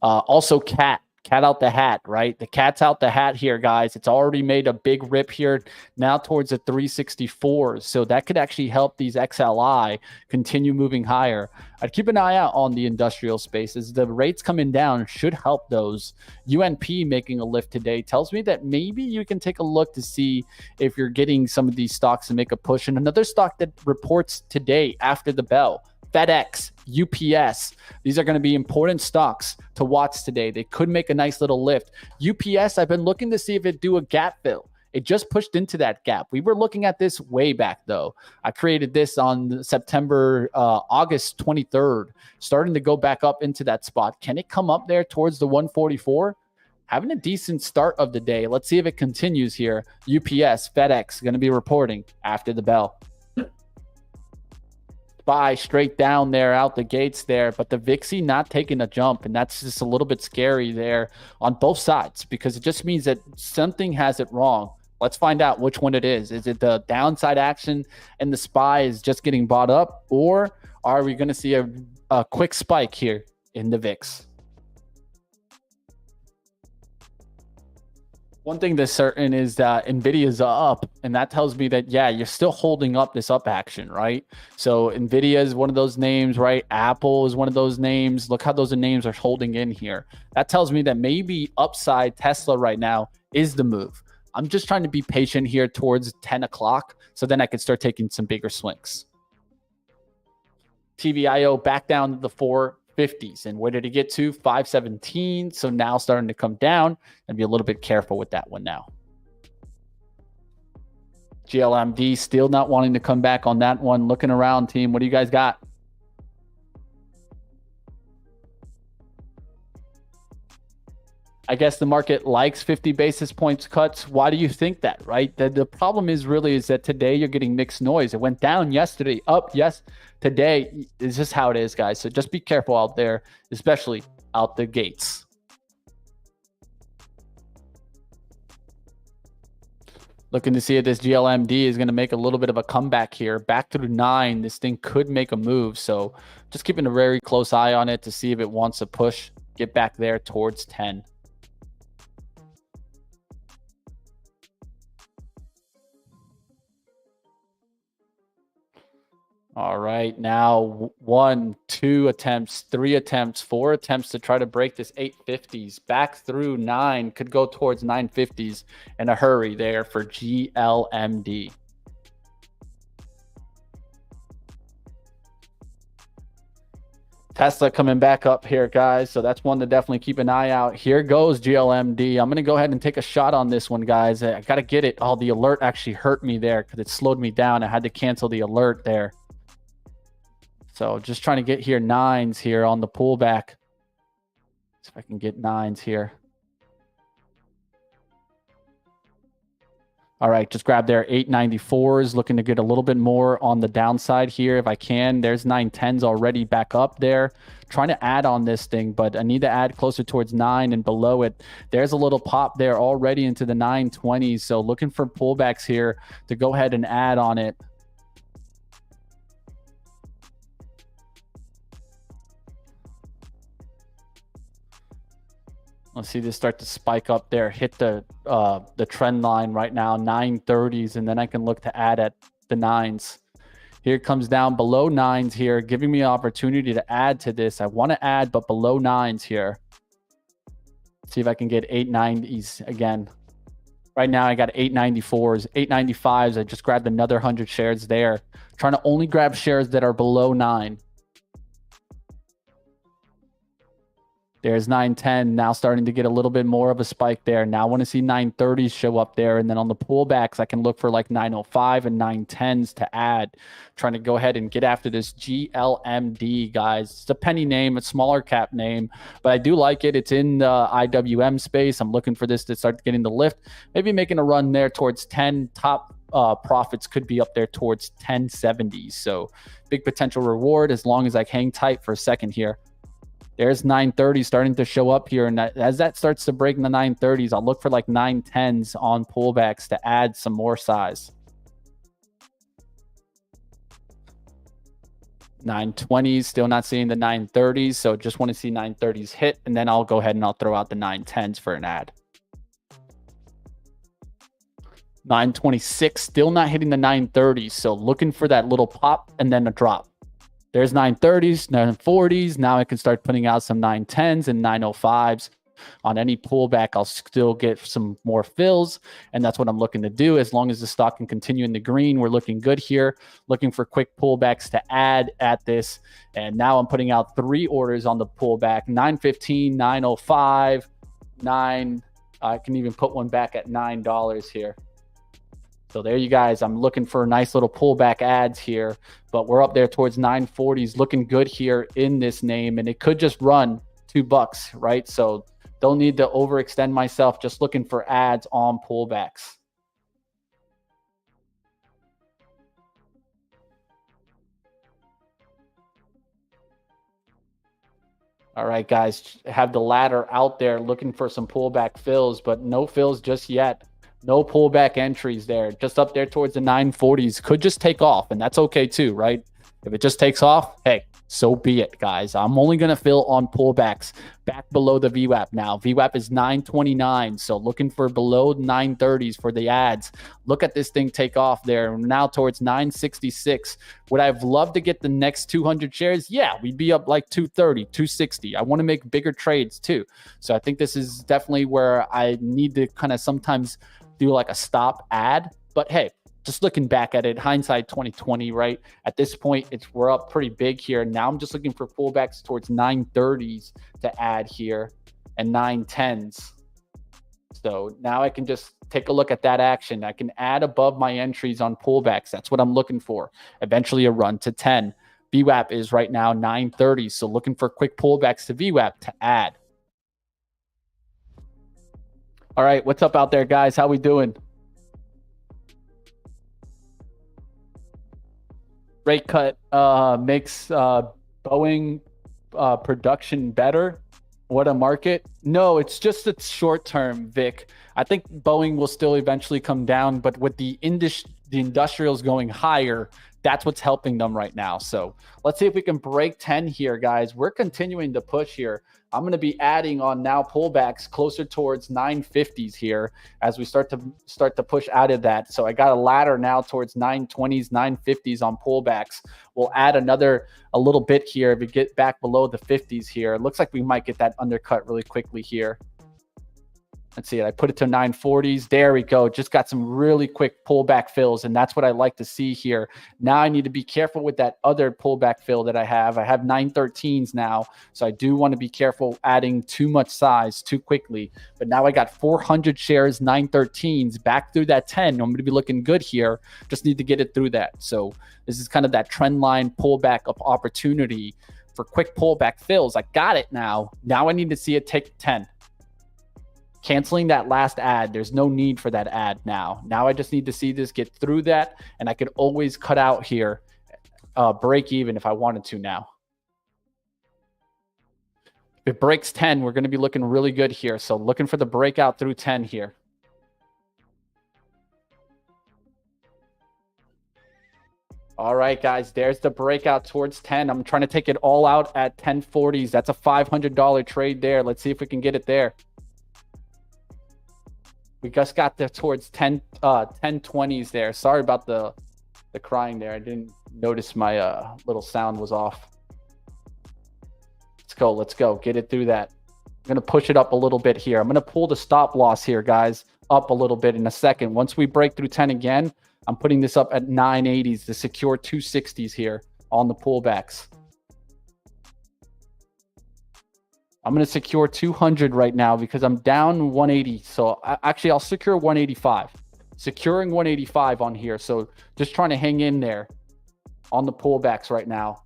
Also, cat out the hat, right? The cat's out the hat here, guys. It's already made a big rip here now towards the 364s. So that could actually help these XLI continue moving higher. I'd keep an eye out on the industrial spaces. The rates coming down should help those. UNP making a lift today tells me that maybe you can take a look to see if you're getting some of these stocks to make a push. And another stock that reports today after the bell, FedEx, UPS. These are going to be important stocks to watch today. They could make a nice little lift. UPS, I've been looking to see if it do a gap fill. It just pushed into that gap. We were looking at this way back, though. I created this on August 23rd, starting to go back up into that spot. Can it come up there towards the 144? Having a decent start of the day. Let's see if it continues here. UPS, FedEx, going to be reporting after the bell. SPY straight down there out the gates there, but the VIXy not taking a jump, and that's just a little bit scary there on both sides because it just means that something has it wrong. Let's find out which one it is. Is it the downside action and the SPY is just getting bought up, or are we going to see a quick spike here in the VIX? One thing that's certain is that NVIDIA's up, and that tells me that, yeah, you're still holding up this up action, right? So NVIDIA is one of those names, right? Apple is one of those names. Look how those names are holding in here. That tells me that maybe upside Tesla right now is the move. I'm just trying to be patient here towards 10 o'clock so then I can start taking some bigger swings. TVIO back down to the 450s. And where did it get to? 517. So now starting to come down, and be a little bit careful with that one now. GLMD still not wanting to come back on that one. Looking around, team. What do you guys got? I guess the market likes 50 basis points cuts. Why do you think that, right? The problem is that today you're getting mixed noise. It went down yesterday, up yes today. It's just how it is, guys. So just be careful out there, especially out the gates. Looking to see if this GLMD is going to make a little bit of a comeback here. Back through 9, this thing could make a move. So just keeping a very close eye on it to see if it wants to push, get back there towards 10. All right, now 1, 2 attempts, 3 attempts, 4 attempts to try to break this 850s. Back through 9, could go towards 950s in a hurry there for GLMD. Tesla coming back up here, guys. So that's one to definitely keep an eye out. Here goes GLMD. I'm going to go ahead and take a shot on this one, guys. I got to get it. Oh, the alert actually hurt me there because it slowed me down. I had to cancel the alert there. So just trying to get here nines here on the pullback. See if I can get nines here. All right, just grab their 894s, looking to get a little bit more on the downside here if I can. There's 910s already back up there. Trying to add on this thing, but I need to add closer towards 9 and below it. There's a little pop there already into the 920s. So looking for pullbacks here to go ahead and add on it. Let's see this start to spike up there, hit the trend line right now, 930s, and then I can look to add at the 9s. Here it comes down below 9s here, giving me an opportunity to add to this. I want to add, but below 9s here. See if I can get 890s again. Right now I got 894s, 895s. I just grabbed another 100 shares there. Trying to only grab shares that are below 9. There's 910 now starting to get a little bit more of a spike there. Now I want to see 930s show up there. And then on the pullbacks, I can look for like 905 and 910s to add. Trying to go ahead and get after this GLMD, guys. It's a penny name, a smaller cap name, but I do like it. It's in the IWM space. I'm looking for this to start getting the lift. Maybe making a run there towards 10 top profits could be up there towards 1070s. So big potential reward as long as I hang tight for a second here. There's 930 starting to show up here. And as that starts to break in the 930s, I'll look for like 910s on pullbacks to add some more size. 920s, still not seeing the 930s. So just want to see 930s hit. And then I'll go ahead and I'll throw out the 910s for an add. 926, still not hitting the 930s. So looking for that little pop and then a drop. There's 930s, 940s. Now I can start putting out some 910s and 905s. On any pullback, I'll still get some more fills, and that's what I'm looking to do. As long as the stock can continue in the green, we're looking good here. Looking for quick pullbacks to add at this. And now I'm putting out 3 orders on the pullback, 915, 905, 9. I can even put one back at $9 here. So there you guys, I'm looking for nice little pullback ads here, but we're up there towards 940s, looking good here in this name, and it could just run $2, right? So don't need to overextend myself, just looking for ads on pullbacks. All right, guys, have the ladder out there looking for some pullback fills, but no fills just yet. No pullback entries there, just up there towards the 940s. Could just take off, and that's okay too, right? If it just takes off, hey, so be it, guys. I'm only going to fill on pullbacks back below the VWAP now. VWAP is 929, so looking for below 930s for the ads. Look at this thing take off there. Now towards 966. Would I have loved to get the next 200 shares? Yeah, we'd be up like 230, 260. I want to make bigger trades too. So I think this is definitely where I need to kind of sometimes do like a stop ad. But hey, just looking back at it, hindsight 2020, right? At this point, we're up pretty big here. Now I'm just looking for pullbacks towards 930s to add here and 910s. So now I can just take a look at that action. I can add above my entries on pullbacks. That's what I'm looking for. Eventually a run to 10. VWAP is right now 930. So looking for quick pullbacks to VWAP to add. All right, what's up out there, guys? How we doing? Rate cut makes Boeing production better. What a market. No, it's just a short term, Vic. I think Boeing will still eventually come down, but with the industrials going higher, that's what's helping them right now. So let's see if we can break 10 here, guys. We're continuing to push here. I'm going to be adding on now pullbacks closer towards 950s here as we start to push out of that. So I got a ladder now towards 920s, 950s on pullbacks. We'll add a little bit here if we get back below the 50s here. It looks like we might get that undercut really quickly here. Let's see it. I put it to 940s. There we go. Just got some really quick pullback fills, and that's what I like to see here. Now I need to be careful with that other pullback fill that I have. I have 913s now, so I do want to be careful adding too much size too quickly. But now I got 400 shares, 913s back through that 10. I'm going to be looking good here. Just need to get it through that. So this is kind of that trend line pullback of opportunity for quick pullback fills. I got it now. Now I need to see it take 10. Canceling that last ad. There's no need for that ad now. Now I just need to see this get through that, and I could always cut out here, break even if I wanted to now. If it breaks 10, we're going to be looking really good here. So looking for the breakout through 10 here. All right, guys, there's the breakout towards 10. I'm trying to take it all out at 1040s. That's a $500 trade there. Let's see if we can get it there. We just got there towards 1020s there. Sorry about the crying there. I didn't notice my little sound was off. Let's go. Let's go. Get it through that. I'm going to push it up a little bit here. I'm going to pull the stop loss here, guys, up a little bit in a second. Once we break through 10 again, I'm putting this up at 980s to secure 260s here on the pullbacks. I'm going to secure 200 right now because I'm down 180. So actually, I'll secure 185. Securing 185 on here. So just trying to hang in there on the pullbacks right now.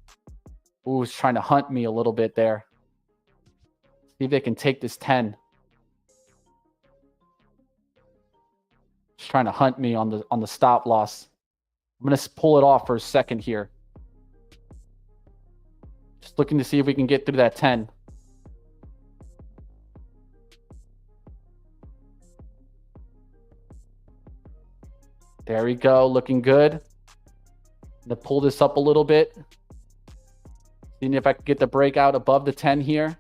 Ooh, it's trying to hunt me a little bit there. See if they can take this 10. Just trying to hunt me on the stop loss. I'm going to pull it off for a second here. Just looking to see if we can get through that 10. There we go, looking good. I'm going to pull this up a little bit. Seeing if I can get the breakout above the 10 here.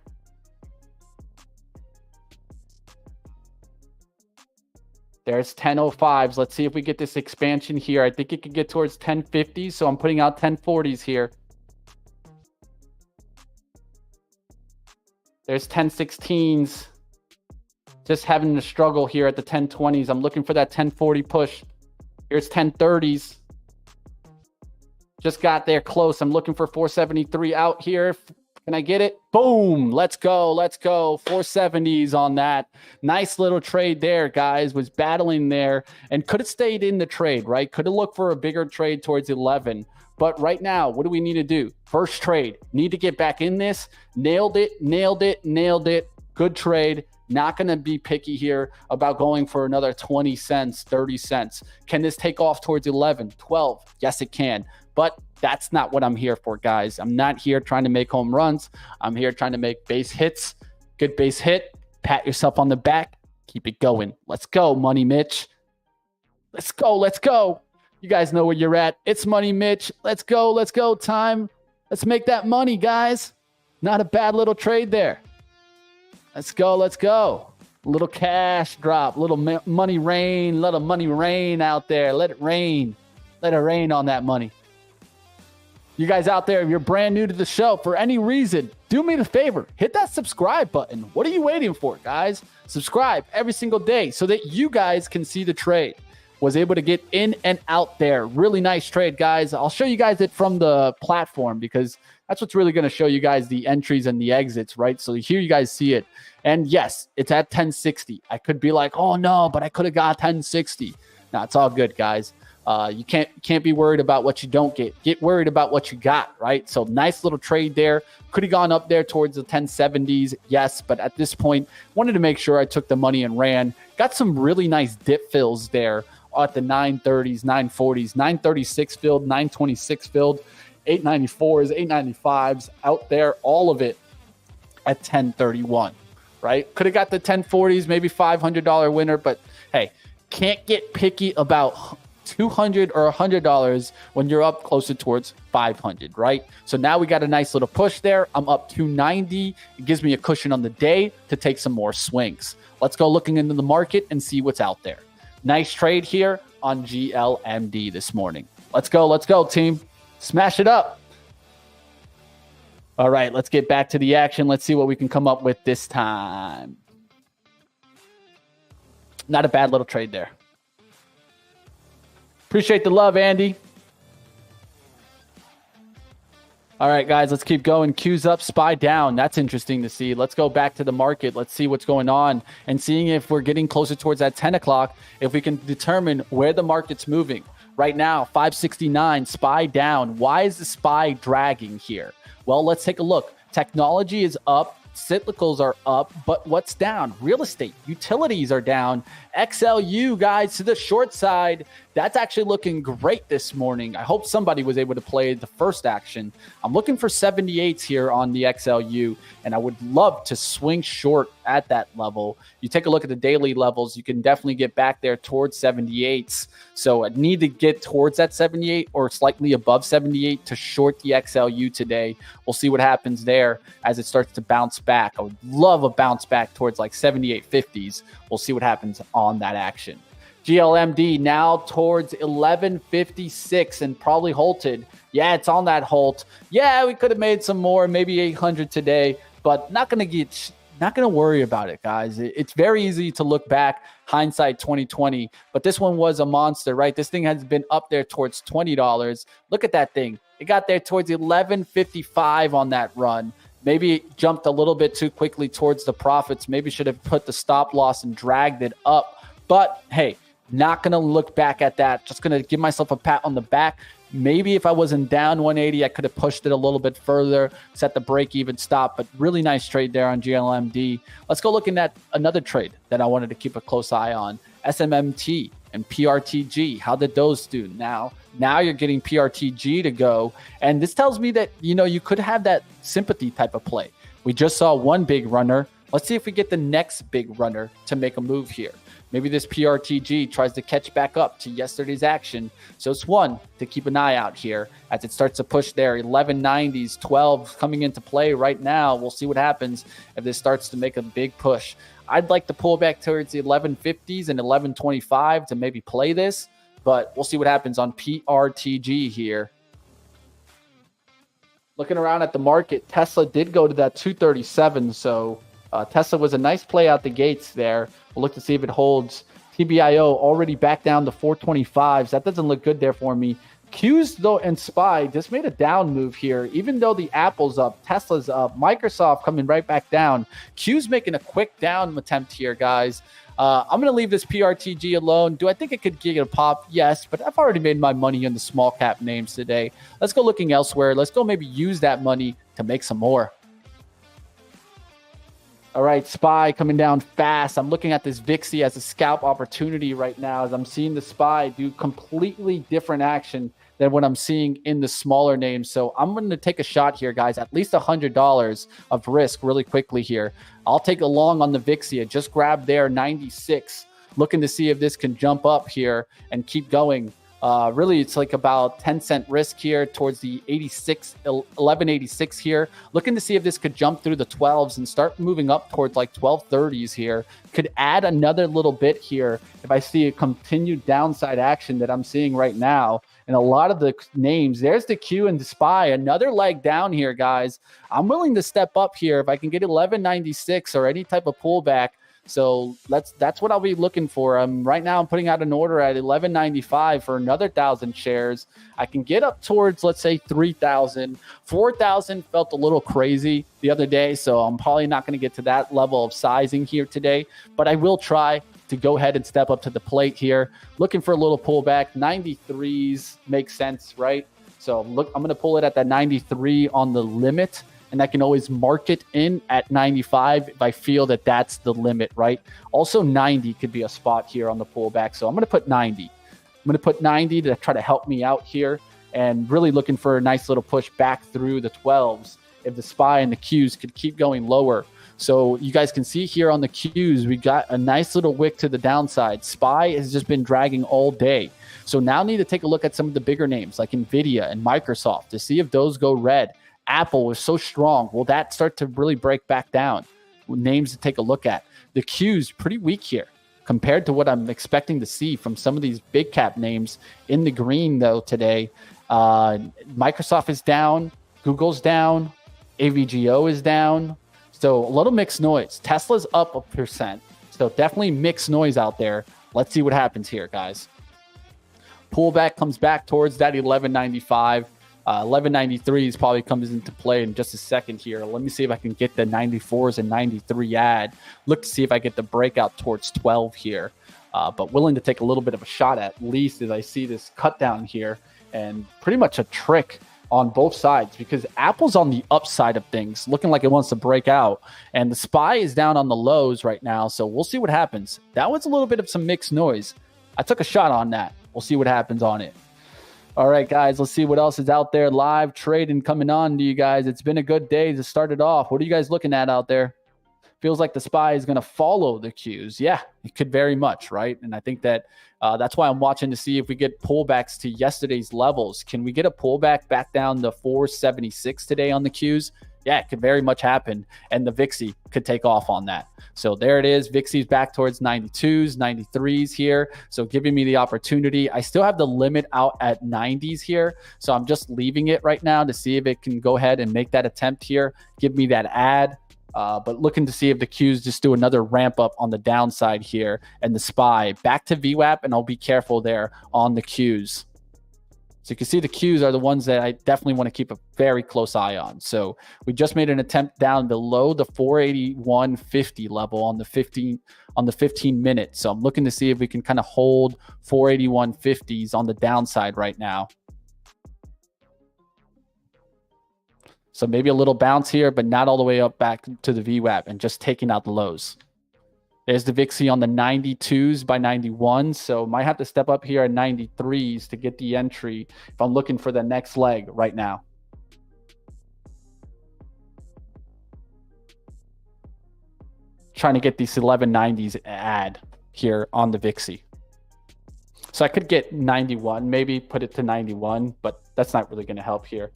There's 1005s. Let's see if we get this expansion here. I think it could get towards 1050s, so I'm putting out 1040s here. There's 1016s. Just having to struggle here at the 1020s. I'm looking for that 1040 push. Here's 1030s. Just got there close. I'm looking for 473 out here. Can I get it? Boom. Let's go. Let's go. 470s on that. Nice little trade there, guys. Was battling there and could have stayed in the trade, right? Could have looked for a bigger trade towards 11. But right now, what do we need to do? First trade. Need to get back in this. Nailed it. Nailed it. Nailed it. Good trade. Not going to be picky here about going for another 20 cents, 30 cents. Can this take off towards 11, 12? Yes, it can. But that's not what I'm here for, guys. I'm not here trying to make home runs. I'm here trying to make base hits. Good base hit. Pat yourself on the back. Keep it going. Let's go, Money Mitch. Let's go. Let's go. You guys know where you're at. It's Money Mitch. Let's go. Let's go. Time. Let's make that money, guys. Not a bad little trade there. Let's go. Let's go. Little cash drop. Little money rain. Let the money rain out there. Let it rain. Let it rain on that money. You guys out there, if you're brand new to the show, for any reason, do me the favor. Hit that subscribe button. What are you waiting for, guys? Subscribe every single day so that you guys can see the trade. Was able to get in and out there. Really nice trade, guys. I'll show you guys it from the platform because that's what's really going to show you guys the entries and the exits, right? So here you guys see it. And yes, it's at 1060. I could be like, oh no, but I could have got 1060. No, it's all good, guys. You can't be worried about what you don't get. Get worried about what you got, right? So nice little trade there. Could have gone up there towards the 1070s, yes. But at this point, wanted to make sure I took the money and ran. Got some really nice dip fills there at the 930s, 940s, 936 filled, 926 filled, 894s, 895s out there, all of it at 1031, right? Could have got the 1040s, maybe $500 winner, but hey, can't get picky about $200 or $100 when you're up closer towards 500, right? So now we got a nice little push there. I'm up 290. It gives me a cushion on the day to take some more swings. Let's go looking into the market and see what's out there. Nice trade here on GLMD this morning. Let's go, team. Smash it up. All right, let's get back to the action. Let's see what we can come up with this time. Not a bad little trade there. Appreciate the love, Andy. All right, guys, let's keep going. Q's up, SPY down. That's interesting to see. Let's go back to the market. Let's see what's going on and seeing if we're getting closer towards that 10 o'clock, if we can determine where the market's moving. Right now, 569, SPY down. Why is the SPY dragging here? Well, let's take a look. Technology is up. Cyclicals are up, but what's down? Real estate, utilities are down. XLU, guys, to the short side, that's actually looking great this morning. I hope somebody was able to play the first action. I'm looking for 78s here on the XLU, and I would love to swing short at that level. You take a look at the daily levels, you can definitely get back there towards 78s. So I need to get towards that 78 or slightly above 78 to short the XLU today. We'll see what happens there as it starts to bounce back. I would love a bounce back towards like 78.50s. We'll see what happens on that action. GLMD now towards 1156 and probably halted. Yeah, it's on that halt. Yeah, we could have made some more, maybe 800 today, but not going to worry about it, guys. It's very easy to look back, hindsight 2020, but this one was a monster, right? This thing has been up there towards $20. Look at that thing. It got there towards 1155 on that run. Maybe it jumped a little bit too quickly towards the profits. Maybe should have put the stop loss and dragged it up. But hey, not going to look back at that. Just going to give myself a pat on the back. Maybe if I wasn't down 180, I could have pushed it a little bit further, set the break-even stop. But really nice trade there on GLMD. Let's go looking at another trade that I wanted to keep a close eye on. SMMT and PRTG. How did those do? Now you're getting PRTG to go. And this tells me that, you could have that sympathy type of play. We just saw one big runner. Let's see if we get the next big runner to make a move here. Maybe this PRTG tries to catch back up to yesterday's action. So it's one to keep an eye out here as it starts to push there. 1190s, 12 coming into play right now. We'll see what happens if this starts to make a big push. I'd like to pull back towards the 1150s and 1125 to maybe play this, but we'll see what happens on PRTG here. Looking around at the market, Tesla did go to that 237, so Tesla was a nice play out the gates there. We'll look to see if it holds. TBIO already back down to 425s. That doesn't look good there for me. Q's, though, and SPY just made a down move here. Even though the Apple's up, Tesla's up, Microsoft coming right back down. Q's making a quick down attempt here, guys. I'm going to leave this PRTG alone. Do I think it could get a pop? Yes, but I've already made my money on the small cap names today. Let's go looking elsewhere. Let's go maybe use that money to make some more. All right, SPY coming down fast. I'm looking at this VIXI as a scalp opportunity right now as I'm seeing the SPY do completely different action than what I'm seeing in the smaller names. So I'm going to take a shot here, guys, at least $100 of risk really quickly here. I'll take a long on the VIXI. I just grabbed there 96, looking to see if this can jump up here and keep going. Really, it's like about 10-cent risk here towards the 1186 here. Looking to see if this could jump through the 12s and start moving up towards like 1230s here. Could add another little bit here if I see a continued downside action that I'm seeing right now. And a lot of the names, there's the Q and the SPY, another leg down here, guys. I'm willing to step up here if I can get 1196 or any type of pullback. So that's what I'll be looking for. Right now I'm putting out an order at 1195 for another 1,000 shares. I can get up towards, let's say, 3,000. 4,000 felt a little crazy the other day, so I'm probably not going to get to that level of sizing here today, but I will try to go ahead and step up to the plate here. Looking for a little pullback. 93s make sense, right? So look, I'm going to pull it at that 93 on the limit. And I can always mark it in at 95 if I feel that that's the limit, right? Also, 90 could be a spot here on the pullback. So I'm going to put 90. I'm going to put 90 to try to help me out here and really looking for a nice little push back through the 12s if the SPY and the Qs could keep going lower. So you guys can see here on the Qs, we got a nice little wick to the downside. SPY has just been dragging all day. So now I need to take a look at some of the bigger names like NVIDIA and Microsoft to see if those go red. Apple was so strong. Will that start to really break back down? Names to take a look at. The Q's pretty weak here compared to what I'm expecting to see from some of these big cap names in the green, though, today. Microsoft is down. Google's down. AVGO is down. So a little mixed noise. Tesla's up 1%. So definitely mixed noise out there. Let's see what happens here, guys. Pullback comes back towards that 1195. 1193s probably comes into play in just a second here. Let me see if I can get the 94s and 93 add. Look to see if I get the breakout towards 12 here. But willing to take a little bit of a shot at least as I see this cut down here, and pretty much a trick on both sides because Apple's on the upside of things, looking like it wants to break out, and the SPY is down on the lows right now. So we'll see what happens. That was a little bit of some mixed noise. I took a shot on that. We'll see what happens on it. All right, guys, let's see what else is out there. Live trading coming on to you guys. It's been a good day to start it off. What are you guys looking at out there? Feels like the SPY is going to follow the Qs. Yeah, it could very much, right? And I think that that's why I'm watching to see if we get pullbacks to yesterday's levels. Can we get a pullback back down to 476 today on the Qs? Yeah, it could very much happen. And the VIXY could take off on that. So there it is. VIXY's back towards 92s, 93s here. So giving me the opportunity. I still have the limit out at 90s here. So I'm just leaving it right now to see if it can go ahead and make that attempt here. Give me that add. But looking to see if the Qs just do another ramp up on the downside here, and the SPY back to VWAP, and I'll be careful there on the Qs. So you can see the Qs are the ones that I definitely want to keep a very close eye on. So we just made an attempt down below the 481.50 level on the 15 minutes. So I'm looking to see if we can kind of hold 481.50s on the downside right now. So maybe a little bounce here, but not all the way up back to the VWAP and just taking out the lows. There's the VIXY on the 92s by 91. So might have to step up here at 93s to get the entry if I'm looking for the next leg right now. Trying to get these 1190s add here on the VIXY. So I could get 91, maybe put it to 91, but that's not really going to help here.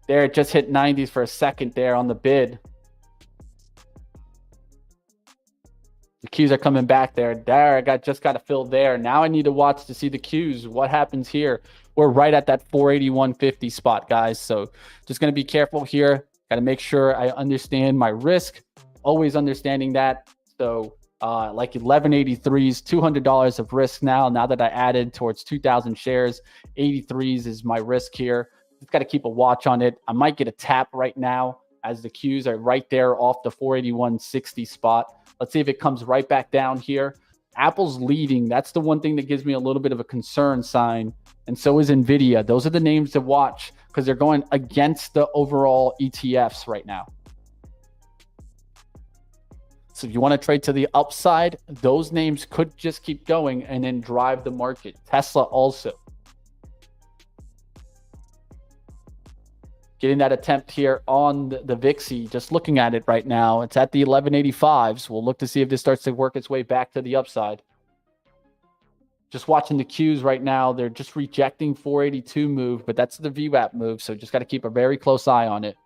There, it just hit 90s for a second there on the bid. The Qs are coming back there. There, I just got to fill there. Now I need to watch to see the Qs. What happens here? We're right at that 481.50 spot, guys. So just going to be careful here. Got to make sure I understand my risk. Always understanding that. So like 1183s, $200 of risk now that I added towards 2,000 shares. 83s is my risk here. Just got to keep a watch on it. I might get a tap right now as the Qs are right there off the 481.60 spot. Let's see if it comes right back down here. Apple's leading. That's the one thing that gives me a little bit of a concern sign. And so is NVIDIA. Those are the names to watch because they're going against the overall ETFs right now. So if you want to trade to the upside, those names could just keep going and then drive the market. Tesla also. Getting that attempt here on the VIXY, just looking at it right now. It's at the 1185s. We'll look to see if this starts to work its way back to the upside. Just watching the Qs right now. They're just rejecting 482 move, but that's the VWAP move. So just got to keep a very close eye on it.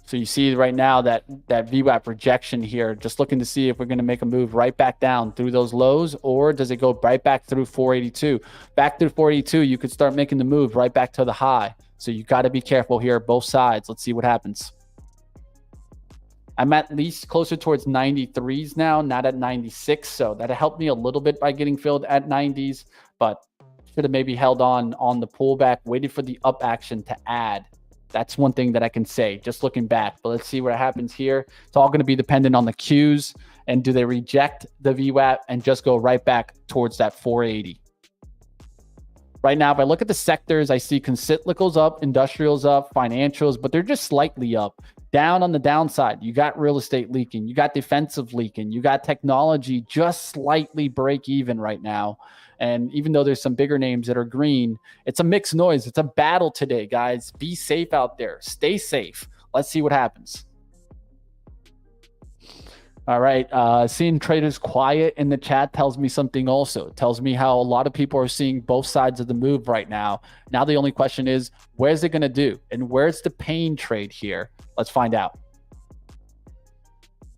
So you see right now that VWAP rejection here, just looking to see if we're going to make a move right back down through those lows, or does it go right back through 482? Back through 482, you could start making the move right back to the high. So you got to be careful here, both sides. Let's see what happens. I'm at least closer towards 93s now, not at 96. So that helped me a little bit by getting filled at 90s, but should have maybe held on the pullback, waited for the up action to add. That's one thing that I can say, just looking back. But let's see what happens here. It's all going to be dependent on the Qs. And do they reject the VWAP and just go right back towards that 480? Right now, if I look at the sectors, I see cyclicals up, industrials up, financials, but they're just slightly up. Down on the downside, you got real estate leaking. You got defensive leaking. You got technology just slightly break even right now. And even though there's some bigger names that are green, it's a mixed noise. It's a battle today, guys. Be safe out there. Stay safe. Let's see what happens. All right. Seeing traders quiet in the chat tells me something also. It tells me how a lot of people are seeing both sides of the move right now. Now the only question is, where's it going to do? And where's the pain trade here? Let's find out.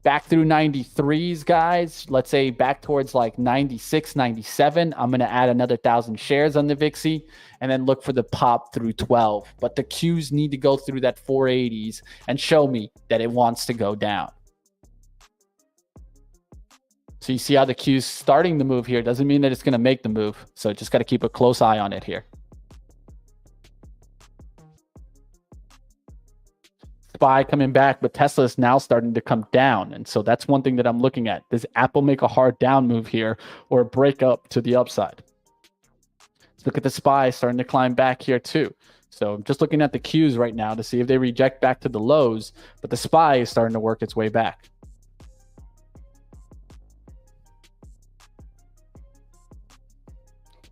back through 93s, guys, let's say back towards like 96, 97, I'm going to add another 1,000 shares on the VIXI and then look for the pop through 12. But the Qs need to go through that 480s and show me that it wants to go down. So you see how the Q's starting the move here. Doesn't mean that it's going to make the move. So just got to keep a close eye on it here. SPY coming back, but Tesla is now starting to come down. And so that's one thing that I'm looking at. Does Apple make a hard down move here or break up to the upside? Let's look at the SPY starting to climb back here too. So I'm just looking at the Qs right now to see if they reject back to the lows, but the SPY is starting to work its way back.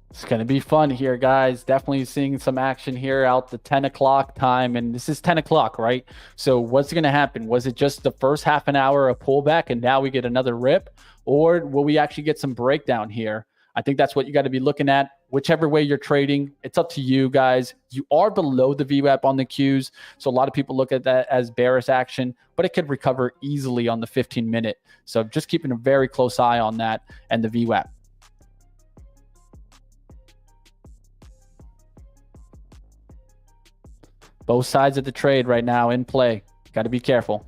It's going to be fun here, guys. Definitely seeing some action here out the 10 o'clock time. And this is 10 o'clock, right? So what's going to happen? Was it just the first half an hour of pullback and now we get another rip? Or will we actually get some breakdown here? I think that's what you got to be looking at. Whichever way you're trading, it's up to you, guys. You are below the VWAP on the Qs. So a lot of people look at that as bearish action, but it could recover easily on the 15-minute. So just keeping a very close eye on that and the VWAP. Both sides of the trade right now in play. Got to be careful.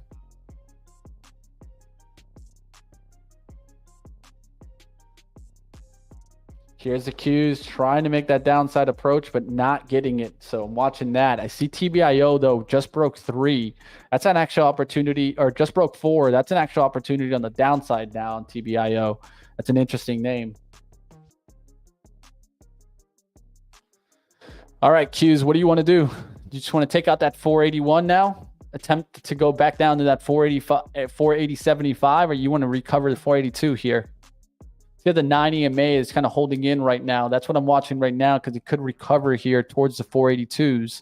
Here's the Qs trying to make that downside approach, but not getting it. So I'm watching that. I see TBIO, though, just broke 3. That's an actual opportunity, or just broke 4. That's an actual opportunity on the downside now on TBIO. That's an interesting name. All right, Qs, what do you want to do? You just want to take out that 481 now, attempt to go back down to that 480.75, or you want to recover the 482 here? See how the 9 EMA is kind of holding in right now. That's what I'm watching right now because it could recover here towards the 482s.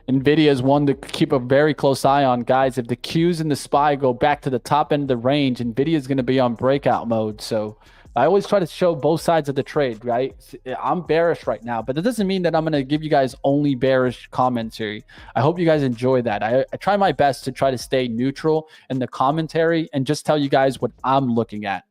NVIDIA is one to keep a very close eye on, guys. If the Qs and the SPY go back to the top end of the range, NVIDIA is going to be on breakout mode. So I always try to show both sides of the trade, right? I'm bearish right now, but that doesn't mean that I'm going to give you guys only bearish commentary. I hope you guys enjoy that. I try my best to try to stay neutral in the commentary and just tell you guys what I'm looking at.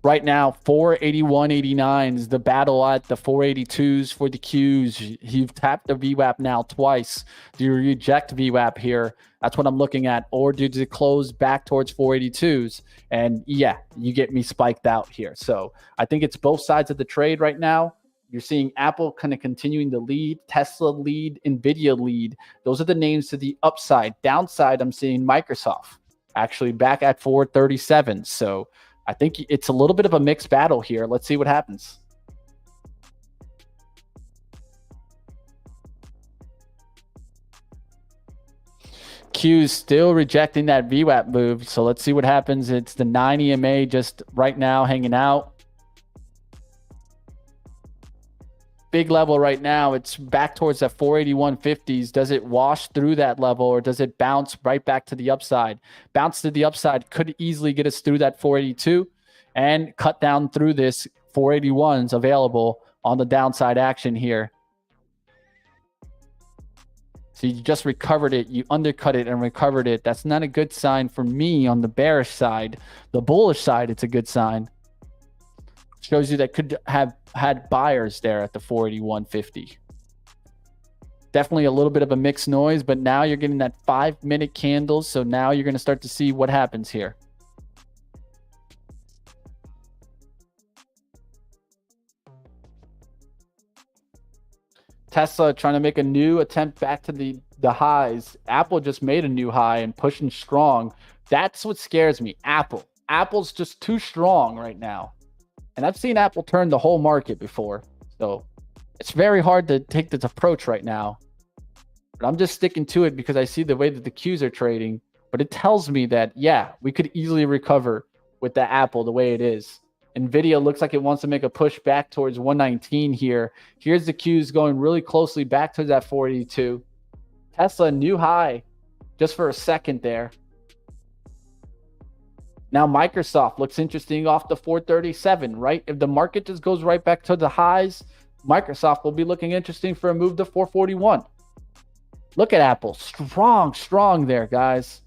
Right now, 481.89 the battle at the 482s for the Qs. You've tapped the VWAP now twice. Do you reject VWAP here? That's what I'm looking at. Or does it close back towards 482s? And yeah, you get me spiked out here. So I think it's both sides of the trade right now. You're seeing Apple kind of continuing to lead, Tesla lead, NVIDIA lead. Those are the names to the upside. Downside, I'm seeing Microsoft actually back at 437. So I think it's a little bit of a mixed battle here. Let's see what happens. Q's still rejecting that VWAP move. So let's see what happens. It's the 9 EMA just right now hanging out. Big level right now. It's back towards that 481.50s. Does it wash through that level or does it bounce right back to the upside? Bounce to the upside could easily get us through that 482 and cut down through this 481s available on the downside action here. So you just recovered it, you undercut it and recovered it. That's not a good sign for me on the bearish side. The bullish side, it's a good sign. Shows you that could have had buyers there at the 481.50. Definitely a little bit of a mixed noise, but now you're getting that 5-minute candles. So now you're going to start to see what happens here. Tesla trying to make a new attempt back to the highs. Apple just made a new high and pushing strong. That's what scares me. Apple's just too strong right now. And I've seen Apple turn the whole market before. So it's very hard to take this approach right now. But I'm just sticking to it because I see the way that the Qs are trading. But it tells me that, yeah, we could easily recover with the Apple the way it is. NVIDIA looks like it wants to make a push back towards 119 here. Here's the Qs going really closely back to that 482. Tesla, new high just for a second there. Now Microsoft looks interesting off the 437, right? If the market just goes right back to the highs, Microsoft will be looking interesting for a move to 441. Look at Apple. Strong there, guys.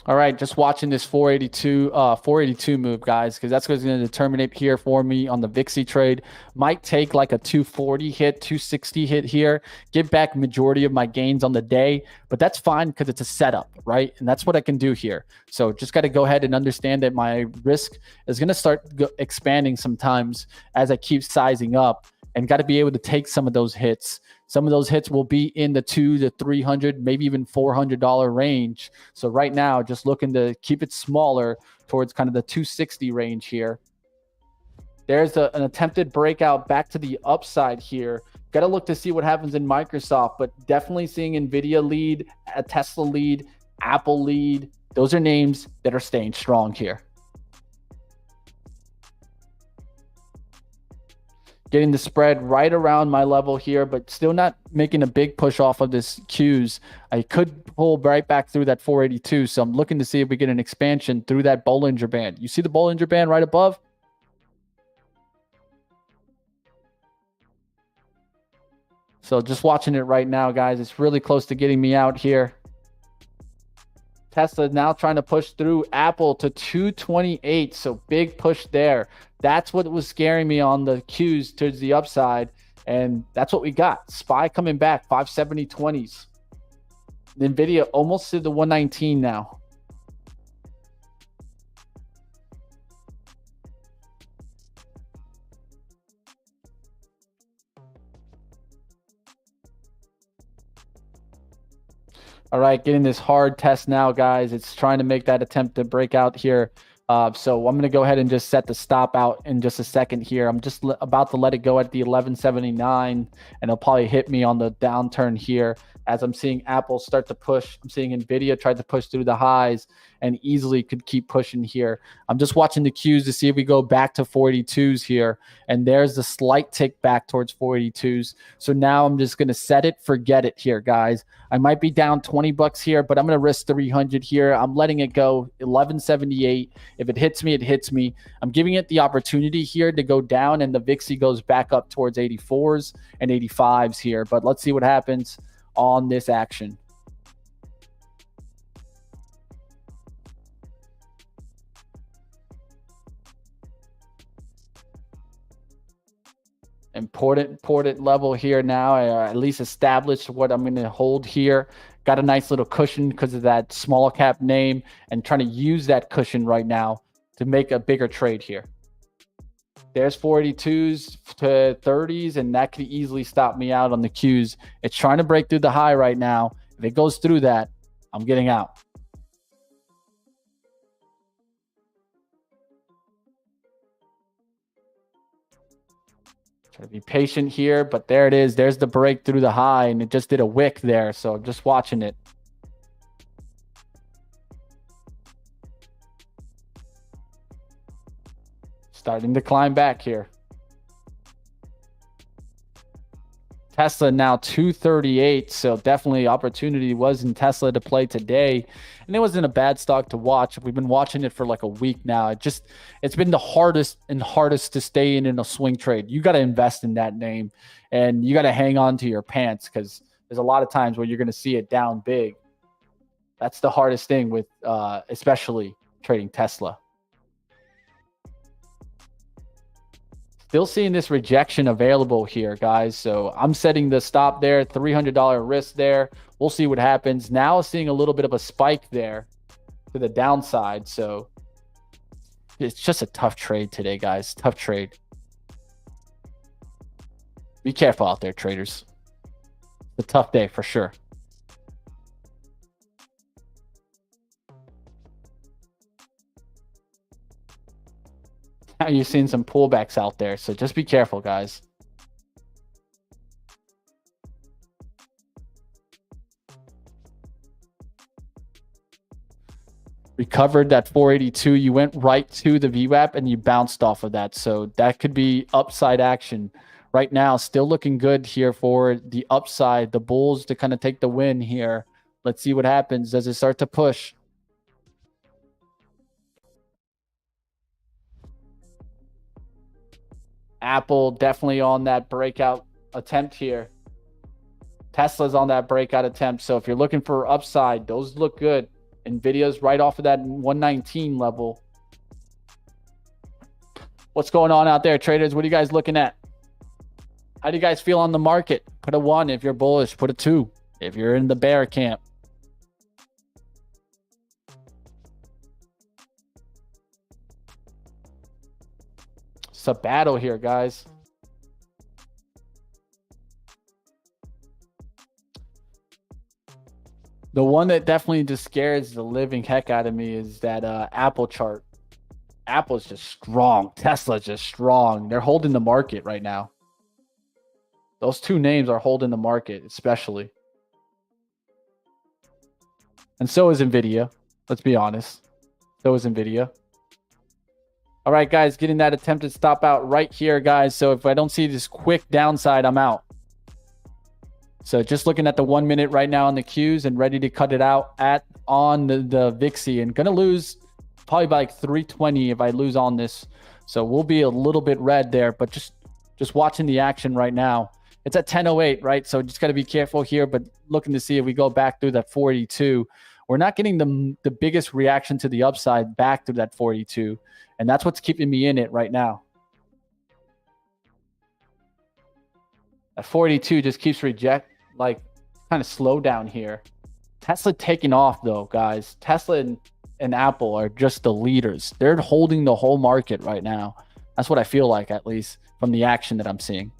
All right, just watching this 482 move, guys, because that's what's going to determine it here for me on the VIXY trade. Might take like a 240 hit, 260 hit here, get back majority of my gains on the day, but that's fine because it's a setup, right? And that's what I can do here. So just got to go ahead and understand that my risk is going to start expanding sometimes as I keep sizing up, and got to be able to take some of those hits. Some of those hits will be in the $200 to $300, maybe even $400 range. So right now, just looking to keep it smaller towards kind of the 260 range here. There's an attempted breakout back to the upside here. Got to look to see what happens in Microsoft, but definitely seeing NVIDIA lead, a Tesla lead, Apple lead. Those are names that are staying strong here. Getting the spread right around my level here, but still not making a big push off of this Qs. I could pull right back through that 482. So I'm looking to see if we get an expansion through that Bollinger Band. You see the Bollinger Band right above? So just watching it right now, guys. It's really close to getting me out here. Tesla now trying to push through Apple to 228. So big push there. That's what was scaring me on the Qs towards the upside. And that's what we got. SPY coming back, 570 20s. NVIDIA almost to the 119 now. All right, getting this hard test now, guys. It's trying to make that attempt to break out here. So I'm going to go ahead and just set the stop out in just a second here. I'm just about to let it go at the 1179, and it'll probably hit me on the downturn here as I'm seeing Apple start to push. I'm seeing NVIDIA try to push through the highs and easily could keep pushing here. I'm just watching the Qs to see if we go back to 482s here. And there's the slight tick back towards 482s. So now I'm just going to set it, forget it here, guys. I might be down 20 bucks here, but I'm going to risk 300 here. I'm letting it go 1178. If it hits me, it hits me. I'm giving it the opportunity here to go down, and the VIXY goes back up towards 84s and 85s here. But let's see what happens on this action. Important level here now. I at least established what I'm going to hold here. Got a nice little cushion because of that small cap name, and trying to use that cushion right now to make a bigger trade here. There's 482s to 30s, and that could easily stop me out on the Qs. It's trying to break through the high right now. If it goes through that, I'm getting out. Try to be patient here, but there it is. There's the break through the high, and it just did a wick there. So I'm just watching it. Starting to climb back here. Tesla now 238, so definitely opportunity was in Tesla to play today, and it wasn't a bad stock to watch. We've been watching it for like a week now. It's been the hardest to stay in a swing trade. You got to invest in that name, and you got to hang on to your pants, because there's a lot of times where you're going to see it down big. That's the hardest thing with especially trading Tesla. Still seeing this rejection available here, guys. So I'm setting the stop there, $300 risk there. We'll see what happens. Now seeing a little bit of a spike there to the downside. So it's just a tough trade today, guys. Tough trade. Be careful out there, traders. It's a tough day for sure. Now you're seeing some pullbacks out there, so just be careful, guys. Recovered that 482. You went right to the VWAP and you bounced off of that. So that could be upside action right now, still looking good here for the upside. The bulls to kind of take the win here. Let's see what happens. Does it start to push? Apple definitely on that breakout attempt here. Tesla's on that breakout attempt. So if you're looking for upside, those look good. Nvidia's right off of that 119 level. What's going on out there, traders? What are you guys looking at? How do you guys feel on the market? Put a 1 if you're bullish. Put a 2 if you're in the bear camp. It's a battle here, guys. The one that definitely just scares the living heck out of me is that Apple chart. Apple's just strong. Tesla's just strong. They're holding the market right now. Those two names are holding the market, especially. And so is Nvidia. Let's be honest. So is Nvidia. All right, guys, getting that attempted stop out right here, guys. So if I don't see this quick downside, I'm out. So just looking at the 1 minute right now on the Qs and ready to cut it out on the VIXI, and going to lose probably by like 320 if I lose on this. So we'll be a little bit red there, but just watching the action right now. It's at 10:08, right? So just got to be careful here, but looking to see if we go back through that 482. We're not getting the biggest reaction to the upside back through that 482, and that's what's keeping me in it right now. That 482 just keeps kind of slow down here. Tesla taking off though, guys. Tesla and Apple are just the leaders. They're holding the whole market right now. That's what I feel like, at least from the action that I'm seeing.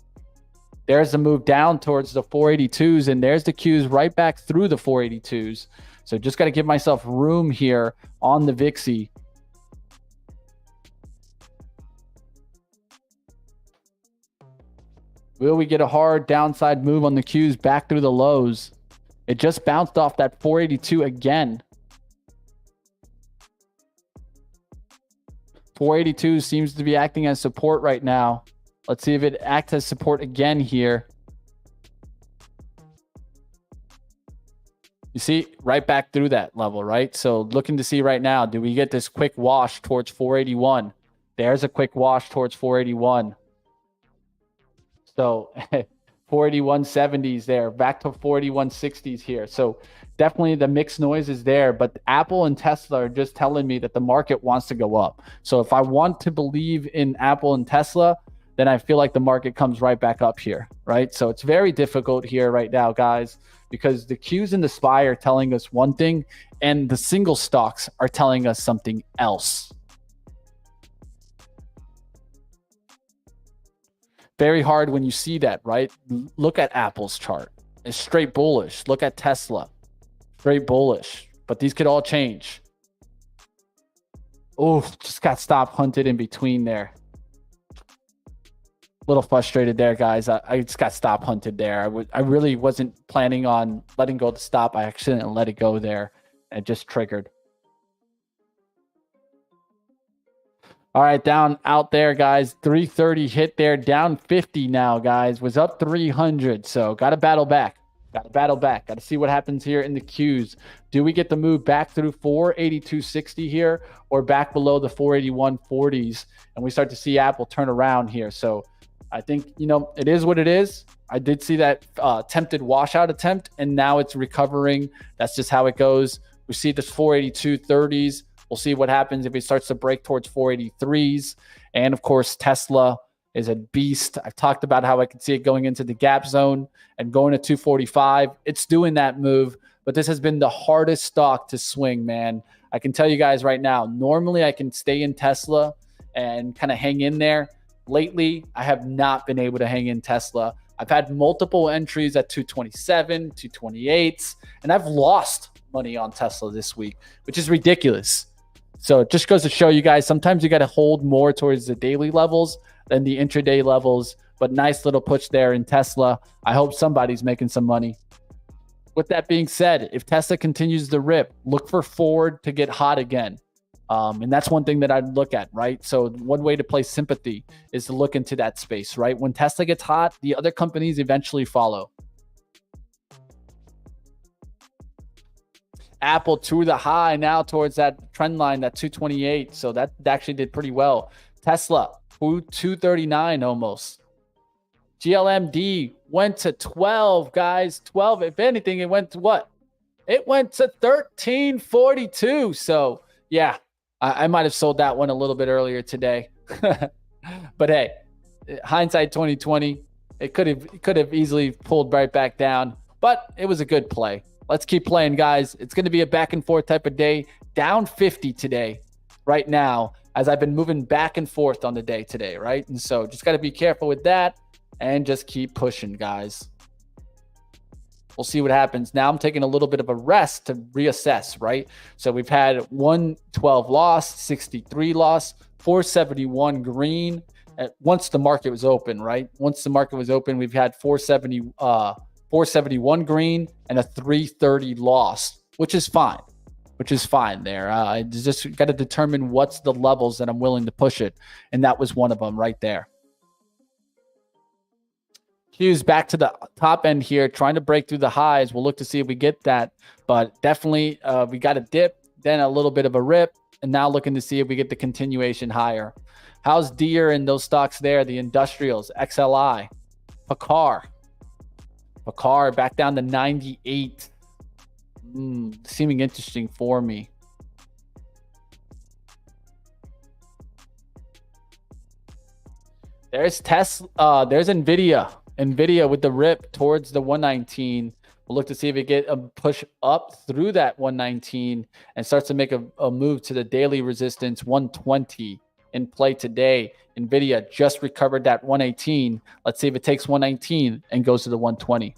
There's the move down towards the 482s, and there's the Qs right back through the 482s. So just got to give myself room here on the VIXI. Will we get a hard downside move on the Qs back through the lows? It just bounced off that 482 again. 482 seems to be acting as support right now. Let's see if it acts as support again here. You see, right back through that level, right? So looking to see right now, do we get this quick wash towards 481? There's a quick wash towards 481. So 481.70s there, back to 481.60s here. So definitely the mixed noise is there, but Apple and Tesla are just telling me that the market wants to go up. So if I want to believe in Apple and Tesla, then I feel like the market comes right back up here, right? So it's very difficult here right now, guys, because the Qs and the SPY are telling us one thing, and the single stocks are telling us something else. Very hard when you see that, right? Look at Apple's chart. It's straight bullish. Look at Tesla. Straight bullish. But these could all change. Oh, just got stop hunted in between there. A little frustrated there, guys. I just got stop hunted there. I really wasn't planning on letting go of the stop. I accidentally let it go there, and it just triggered. All right, down out there, guys. 330 hit there, down 50 now, guys. Was up 300, so got to battle back. Got to battle back. Got to see what happens here in the Qs. Do we get the move back through 482.60 here, or back below the 481.40s, and we start to see Apple turn around here? So I think, it is what it is. I did see that attempted washout attempt, and now it's recovering. That's just how it goes. We see this 482.30s. We'll see what happens if it starts to break towards 483s. And of course, Tesla is a beast. I've talked about how I can see it going into the gap zone and going to 245. It's doing that move, but this has been the hardest stock to swing, man. I can tell you guys right now, normally I can stay in Tesla and kind of hang in there. Lately, I have not been able to hang in Tesla. I've had multiple entries at 227, 228s, and I've lost money on Tesla this week, which is ridiculous. So it just goes to show you guys, sometimes you got to hold more towards the daily levels than the intraday levels, but nice little push there in Tesla. I hope somebody's making some money. With that being said, if Tesla continues to rip, look for Ford to get hot again. And that's one thing that I'd look at, right? So one way to play sympathy is to look into that space, right? When Tesla gets hot, the other companies eventually follow. Apple to the high now towards that trend line, that 228. So that actually did pretty well. Tesla, 239 almost. GLMD went to 12, guys. 12. If anything, it went to what? It went to 1342. So yeah, I might have sold that one a little bit earlier today. But hey, hindsight 2020, it could have easily pulled right back down, but it was a good play. Let's keep playing, guys. It's going to be a back and forth type of day. Down 50 today, right now, as I've been moving back and forth on the day today, right? And so just got to be careful with that and just keep pushing, guys. We'll see what happens. Now I'm taking a little bit of a rest to reassess, right? So we've had 112 loss, 63 loss, 471 green. Once the market was open, right? Once the market was open, we've had 471 green and a 330 loss, which is fine. There. I just got to determine what's the levels that I'm willing to push it. And that was one of them right there. Q's back to the top end here, trying to break through the highs. We'll look to see if we get that, but definitely we got a dip, then a little bit of a rip, and now looking to see if we get the continuation higher. How's Deere and those stocks there? The industrials, XLI, Pakar back down to 98. Seeming interesting for me. There's Tesla. There's Nvidia with the rip towards the 119. We'll look to see if it get a push up through that 119 and starts to make a move to the daily resistance 120 in play today. Nvidia just recovered that 118. Let's see if it takes 119 and goes to the 120.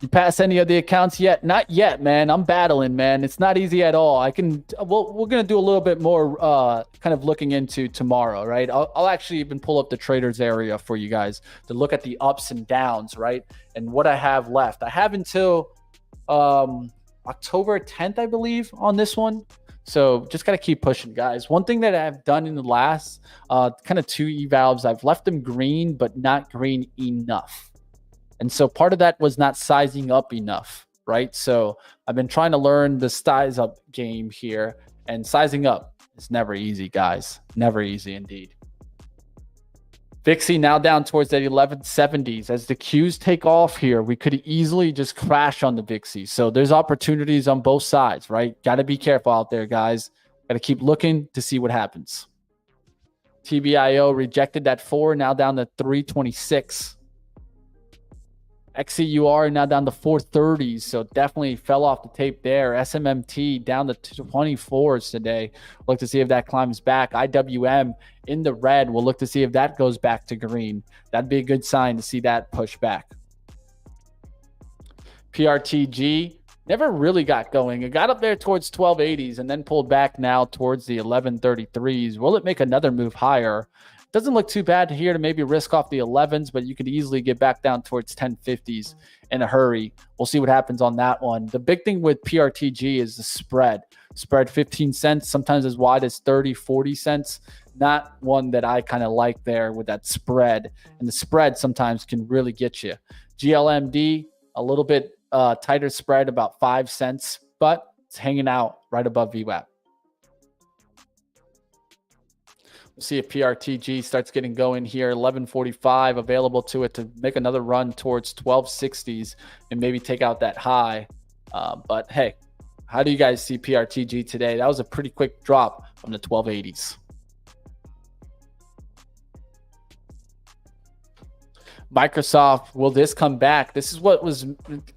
You pass any of the accounts yet? Not yet, man. I'm battling, man. It's not easy at all. We're going to do a little bit more kind of looking into tomorrow, right? I'll actually even pull up the traders area for you guys to look at the ups and downs, right? And what I have left. I have until October 10th, I believe, on this one. So just got to keep pushing, guys. One thing that I've done in the last kind of 2 evals, I've left them green, but not green enough. And so part of that was not sizing up enough, right? So I've been trying to learn the size up game here, and sizing up is never easy, guys. Never easy indeed. VIXI now down towards that 1170s. As the Qs take off here, we could easily just crash on the VIXI. So there's opportunities on both sides, right? Got to be careful out there, guys. Got to keep looking to see what happens. TBIO rejected that 4, now down to 326. XCUR now down to 430s, so definitely fell off the tape there. SMMT down to 24s today. Look to see if that climbs back. IWM in the red. We'll look to see if that goes back to green. That'd be a good sign to see that push back. PRTG never really got going. It got up there towards 1280s and then pulled back now towards the 1133s. Will it make another move higher? Doesn't look too bad here to maybe risk off the 11s, but you could easily get back down towards 1050s in a hurry. We'll see what happens on that one. The big thing with PRTG is the spread. Spread 15 cents, sometimes as wide as 30, 40 cents. Not one that I kind of like there with that spread. And the spread sometimes can really get you. GLMD, a little bit tighter spread, about 5 cents, but it's hanging out right above VWAP. We'll see if PRTG starts getting going here. 1145 available to it to make another run towards 1260s and maybe take out that high. But hey, how do you guys see PRTG today? That was a pretty quick drop from the 1280s. Microsoft, will this come back? This is what was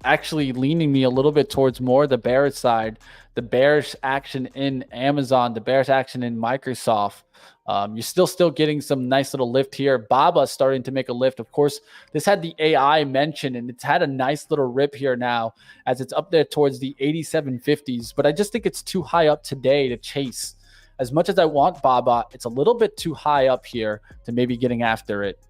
actually leaning me a little bit towards more the bearish side. The bearish action in Amazon, the bearish action in Microsoft. You're still getting some nice little lift here. Baba starting to make a lift. Of course, this had the AI mention, and it's had a nice little rip here now as it's up there towards the 8750s. But I just think it's too high up today to chase. As much as I want Baba, it's a little bit too high up here to maybe getting after it.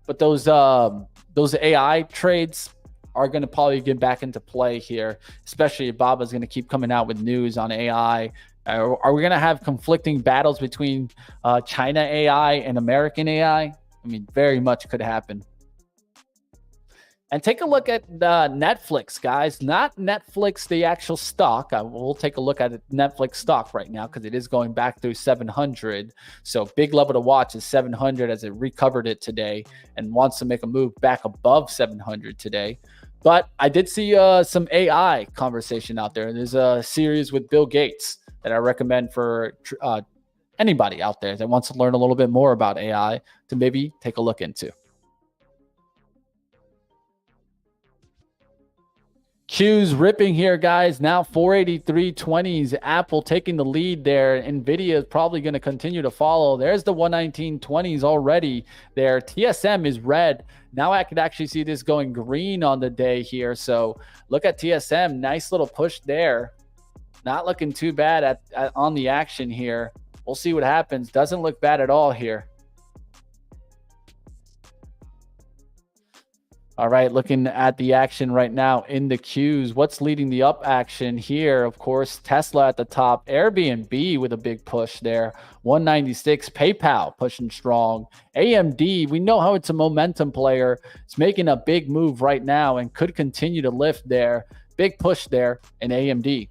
But those AI trades are going to probably get back into play here, especially if Baba's going to keep coming out with news on AI. Are we going to have conflicting battles between China AI and American AI? I mean, very much could happen. And take a look at Netflix, guys. Not Netflix, the actual stock. We'll take a look at Netflix stock right now because it is going back through 700. So big level to watch is 700 as it recovered it today and wants to make a move back above 700 today. But I did see some AI conversation out there. There's a series with Bill Gates that I recommend for anybody out there that wants to learn a little bit more about AI to maybe take a look into. Q's ripping here, guys. Now 483.20s. Apple taking the lead there. Nvidia is probably going to continue to follow. There's the 119.20s already there. TSM is red. Now I could actually see this going green on the day here. So look at TSM. Nice little push there. Not looking too bad on the action here. We'll see what happens. Doesn't look bad at all here. All right, looking at the action right now in the Qs. What's leading the up action here? Of course, Tesla at the top. Airbnb with a big push there. 196. PayPal pushing strong. AMD, we know how it's a momentum player. It's making a big move right now and could continue to lift there. Big push there in AMD.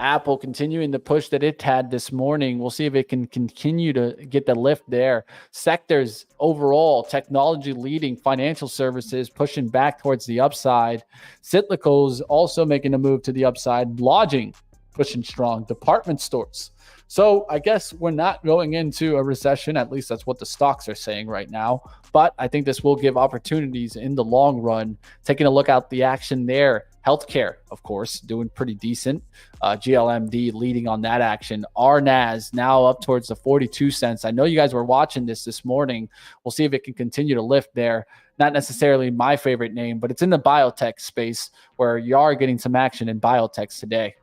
Apple continuing the push that it had this morning. We'll see if it can continue to get the lift there. Sectors overall, technology leading, financial services pushing back towards the upside. Cyclicals also making a move to the upside. Lodging pushing strong. Department stores. So I guess we're not going into a recession. At least that's what the stocks are saying right now. But I think this will give opportunities in the long run. Taking a look at the action there. Healthcare, of course, doing pretty decent. GLMD leading on that action. RNAS now up towards the 42 cents. I know you guys were watching this morning. We'll see if it can continue to lift there. Not necessarily my favorite name, but it's in the biotech space where you are getting some action in biotechs today.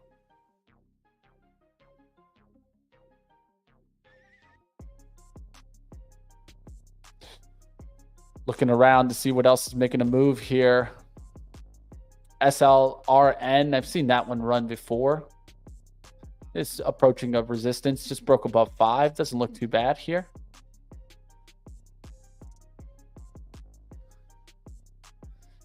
Looking around to see what else is making a move here. SLRN, I've seen that one run before. It's approaching a resistance, just broke above 5. Doesn't look too bad here.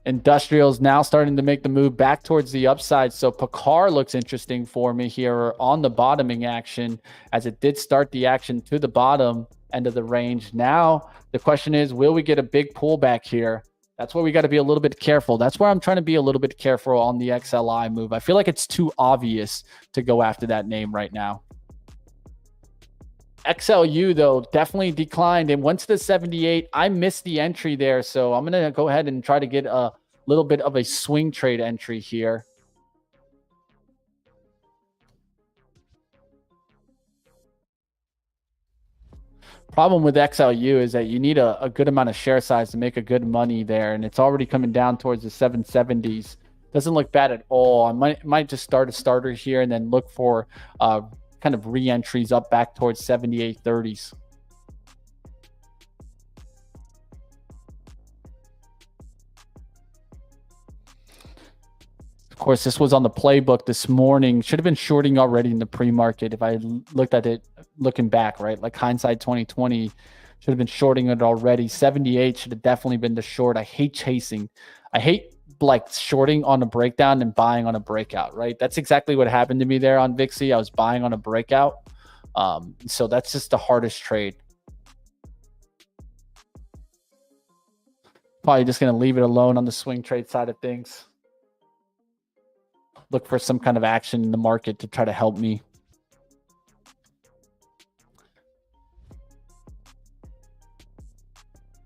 Industrials now starting to make the move back towards the upside. So Picard looks interesting for me here on the bottoming action as it did start the action to the bottom end of the range. Now the question is, will we get a big pullback here? That's where we got to be a little bit careful. That's where I'm trying to be a little bit careful on the XLI move. I feel like it's too obvious to go after that name right now. XLU, though, definitely declined and went to the 78. I missed the entry there, so I'm going to go ahead and try to get a little bit of a swing trade entry here. Problem with XLU is that you need a good amount of share size to make a good money there, and it's already coming down towards the 770s. Doesn't look bad at all. I might just start a starter here and then look for kind of re-entries up back towards 78.30s. Of course, this was on the playbook this morning. Should have been shorting already in the pre-market if I looked at it looking back, right? Like hindsight 2020, should have been shorting it already. 78 should have definitely been the short. I hate chasing. I hate like shorting on a breakdown and buying on a breakout, right? That's exactly what happened to me there on VIXI. I was buying on a breakout. So that's just the hardest trade. Probably just going to leave it alone on the swing trade side of things. Look for some kind of action in the market to try to help me.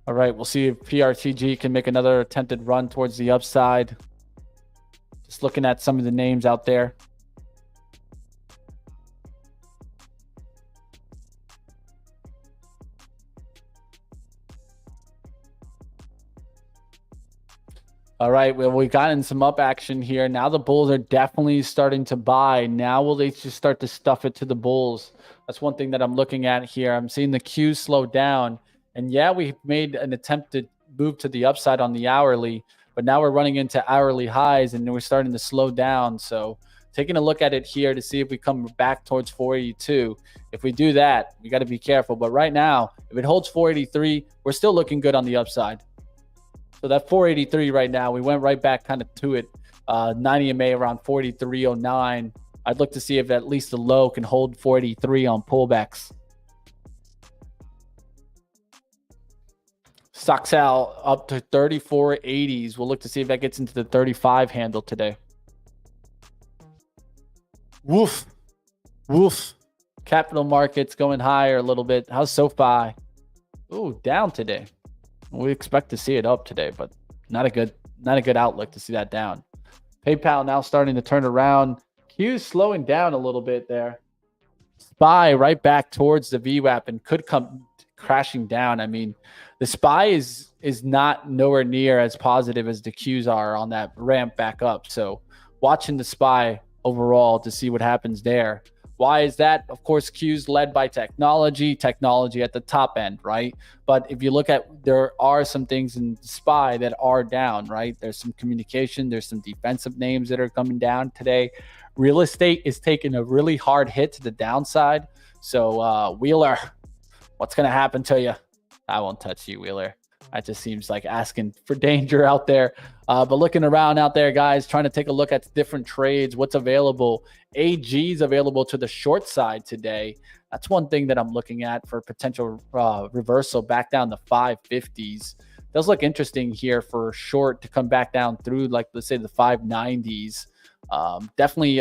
All right, we'll see if PRTG can make another attempted run towards the upside. Just looking at some of the names out there. All right, well, we've gotten some up action here. Now the bulls are definitely starting to buy. Now will they just start to stuff it to the bulls? That's one thing that I'm looking at here. I'm seeing the Qs slow down. And yeah, we made an attempt to moved to the upside on the hourly, but now we're running into hourly highs and we're starting to slow down. So taking a look at it here to see if we come back towards 482. If we do that, we got to be careful. But right now, if it holds 483, we're still looking good on the upside. So that 483 right now, we went right back kind of to it. 90 MA around 43.09. I'd look to see if at least the low can hold 483 on pullbacks. Stoxal up to 34.80s. We'll look to see if that gets into the 35 handle today. Woof. Woof. Capital markets going higher a little bit. How's SoFi? Ooh, down today. We expect to see it up today, but not a good outlook to see that down. PayPal now starting to turn around. Q's slowing down a little bit there. SPY right back towards the VWAP and could come crashing down. I mean, the SPY is not nowhere near as positive as the Qs are on that ramp back up. So watching the SPY overall to see what happens there. Why is that? Of course, Q's led by technology at the top end, right? But if you look at, there are some things in SPY that are down, right? There's some communication, there's some defensive names that are coming down today. Real estate is taking a really hard hit to the downside. So Wheeler, what's going to happen to you? I won't touch you, Wheeler. That just seems like asking for danger out there. But looking around out there, guys, trying to take a look at different trades, what's available. AG is available to the short side today. That's one thing that I'm looking at for potential reversal back down to 550s. Does look interesting here for short to come back down through, like, let's say the 590s. Definitely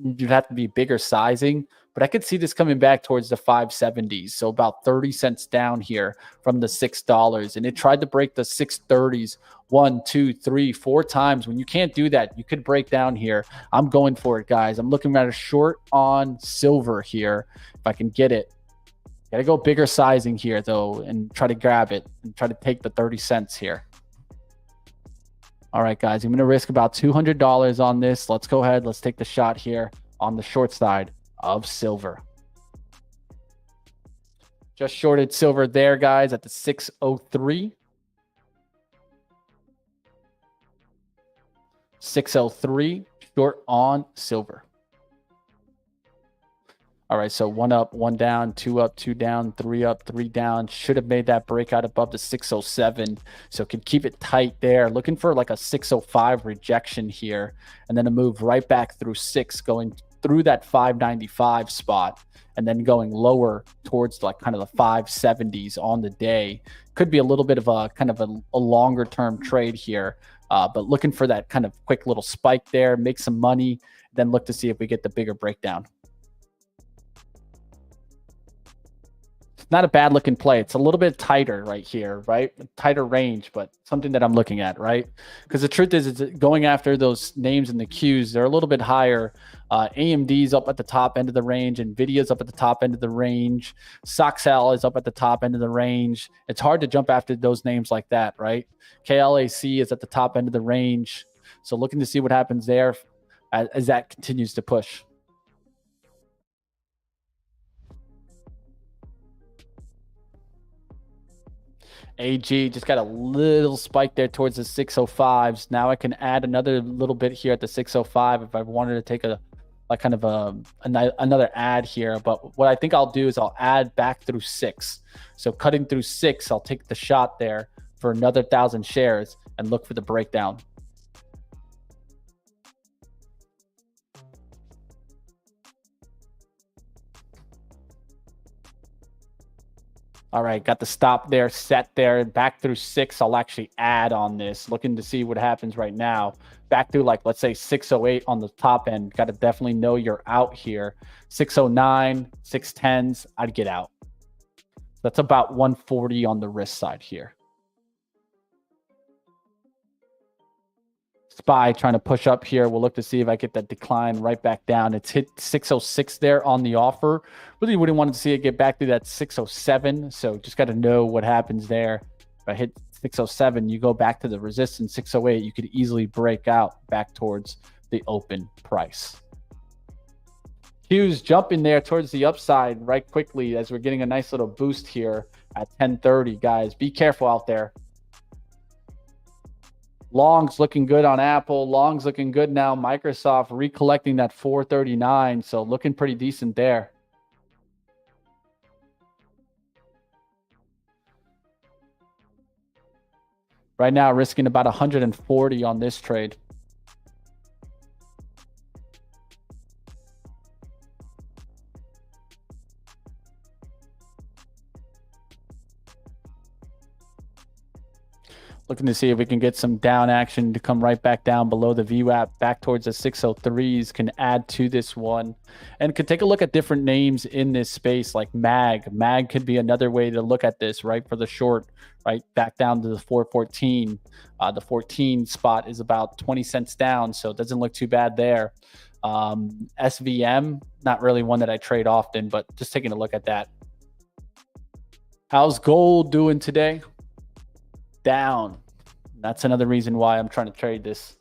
you'd have to be bigger sizing, but I could see this coming back towards the 570s. So about 30 cents down here from the $6. And it tried to break the 630s 1, 2, 3, 4 times. When you can't do that, you could break down here. I'm going for it, guys. I'm looking at a short on silver here. If I can get it. Got to go bigger sizing here, though, and try to grab it and try to take the 30 cents here. All right, guys, I'm going to risk about $200 on this. Let's go ahead. Let's take the shot here on the short side of silver. Just shorted silver there, guys, at the 603. 603 short on silver. All right, so 1 up, 1 down, 2 up, 2 down, 3 up, 3 down. Should have made that breakout above the 607. So could keep it tight there. Looking for like a 605 rejection here. And then a move right back through 6, going through that 595 spot. And then going lower towards like kind of the 570s on the day. Could be a little bit of a kind of a longer term trade here. But looking for that kind of quick little spike there, make some money, then look to see if we get the bigger breakdown. Not a bad looking play. It's a little bit tighter right here, right? Tighter range, but something that I'm looking at, right? Because the truth is going after those names in the Qs, they're a little bit higher. AMD's up at the top end of the range. NVIDIA's up at the top end of the range. Stoxal is up at the top end of the range. It's hard to jump after those names like that, right? KLAC is at the top end of the range. So looking to see what happens there as that continues to push. AG just got a little spike there towards the 605s. Now I can add another little bit here at the 605 if I wanted to take another add here. But what I think I'll do is I'll add back through 6. So cutting through 6, I'll take the shot there for another 1,000 shares and look for the breakdown. All right, got the stop there, set there, back through 6. I'll actually add on this, looking to see what happens right now. Back through, like, let's say 608 on the top end. Got to definitely know you're out here. 609, 610s, I'd get out. That's about 140 on the risk side here. SPY trying to push up here. We'll look to see if I get that decline right back down. It's hit 606 there on the offer. Really wouldn't want to see it get back to that 607. So just got to know what happens there. If I hit 607, you go back to the resistance 608, you could easily break out back towards the open price. Q's jumping there towards the upside right quickly as we're getting a nice little boost here at 10:30, guys. Be careful out there. Long's looking good on Apple. Long's looking good now. Microsoft recollecting that 439. So looking pretty decent there. Right now, risking about 140 on this trade. Looking to see if we can get some down action to come right back down below the VWAP, back towards the 603s, can add to this one. And could take a look at different names in this space like MAG. MAG could be another way to look at this, right, for the short, right, back down to the 414. The 14 spot is about 20 cents down, so it doesn't look too bad there. SVM, not really one that I trade often, but just taking a look at that. How's gold doing today? Down. That's another reason why I'm trying to trade this.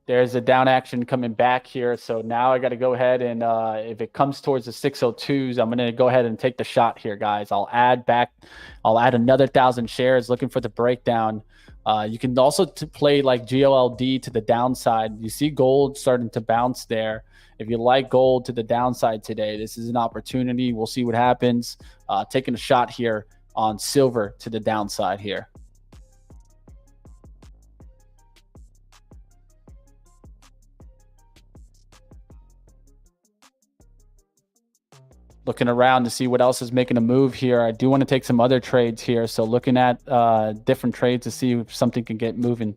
There's a down action coming back here. So now I got to go ahead and if it comes towards the 602s, I'm going to go ahead and take the shot here, guys. I'll add another 1,000 shares looking for the breakdown. You can also play like GOLD to the downside. You see gold starting to bounce there. If you like gold to the downside today, this is an opportunity. We'll see what happens. Taking a shot here on silver to the downside here. Looking around to see what else is making a move here. I do want to take some other trades here. So looking at different trades to see if something can get moving.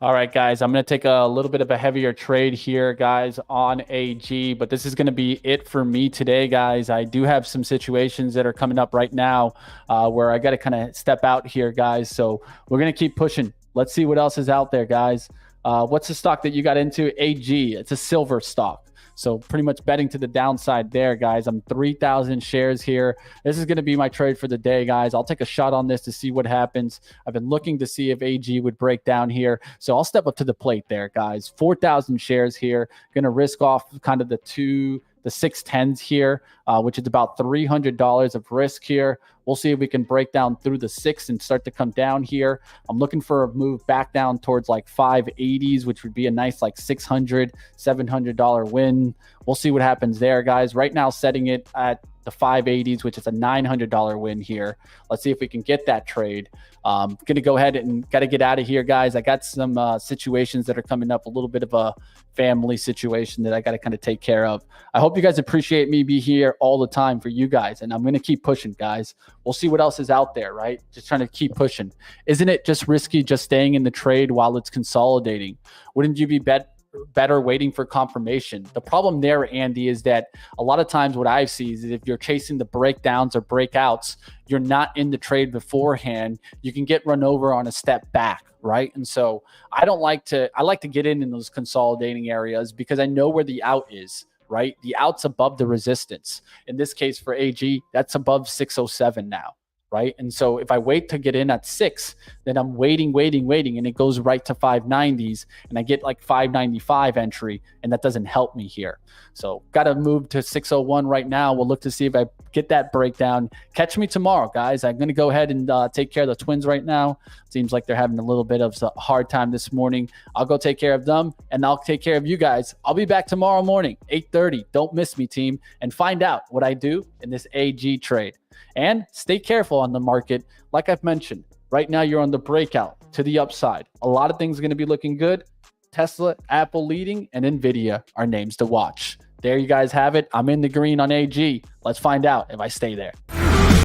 All right, guys, I'm going to take a little bit of a heavier trade here, guys, on AG, but this is going to be it for me today, guys. I do have some situations that are coming up right now where I got to kind of step out here, guys. So we're going to keep pushing. Let's see what else is out there, guys. What's the stock that you got into? AG. It's a silver stock. So pretty much betting to the downside there, guys. I'm 3,000 shares here. This is going to be my trade for the day, guys. I'll take a shot on this to see what happens. I've been looking to see if AG would break down here. So I'll step up to the plate there, guys. 4,000 shares here. Going to risk off kind of the 610s here, which is about $300 of risk here. We'll see if we can break down through the 6 and start to come down here. I'm looking for a move back down towards like 580s, which would be a nice like $600, $700 win. We'll see what happens there, guys. Right now, setting it at the 580s, which is a $900 win here. Let's see if we can get that trade. Going to go ahead and got to get out of here, guys. I got some situations that are coming up, a little bit of a family situation that I got to kind of take care of. I hope you guys appreciate me be here all the time for you guys, and I'm going to keep pushing, guys. We'll see what else is out there, right? Just trying to keep pushing. Isn't it just risky just staying in the trade while it's consolidating? Wouldn't you be better waiting for confirmation? The problem there, Andy, is that a lot of times what I see is if you're chasing the breakdowns or breakouts, you're not in the trade beforehand, you can get run over on a step back, right? And so I like to get in those consolidating areas because I know where the out is, right? The out's above the resistance. In this case for AG, that's above 607 now. Right. And so if I wait to get in at 6, then I'm waiting, and it goes right to 590s and I get like 595 entry, and that doesn't help me here. So got to move to 601 right now. We'll look to see if I get that breakdown. Catch me tomorrow, guys. I'm going to go ahead and take care of the Twins right now. Seems like they're having a little bit of a hard time this morning. I'll go take care of them, and I'll take care of you guys. I'll be back tomorrow morning, 8:30. Don't miss me, team, and find out what I do in this AG trade. And stay careful on the market. Like I've mentioned, right now you're on the breakout to the upside. A lot of things are going to be looking good. Tesla, Apple leading, and NVIDIA are names to watch. There you guys have it. I'm in the green on AG. Let's find out if I stay there.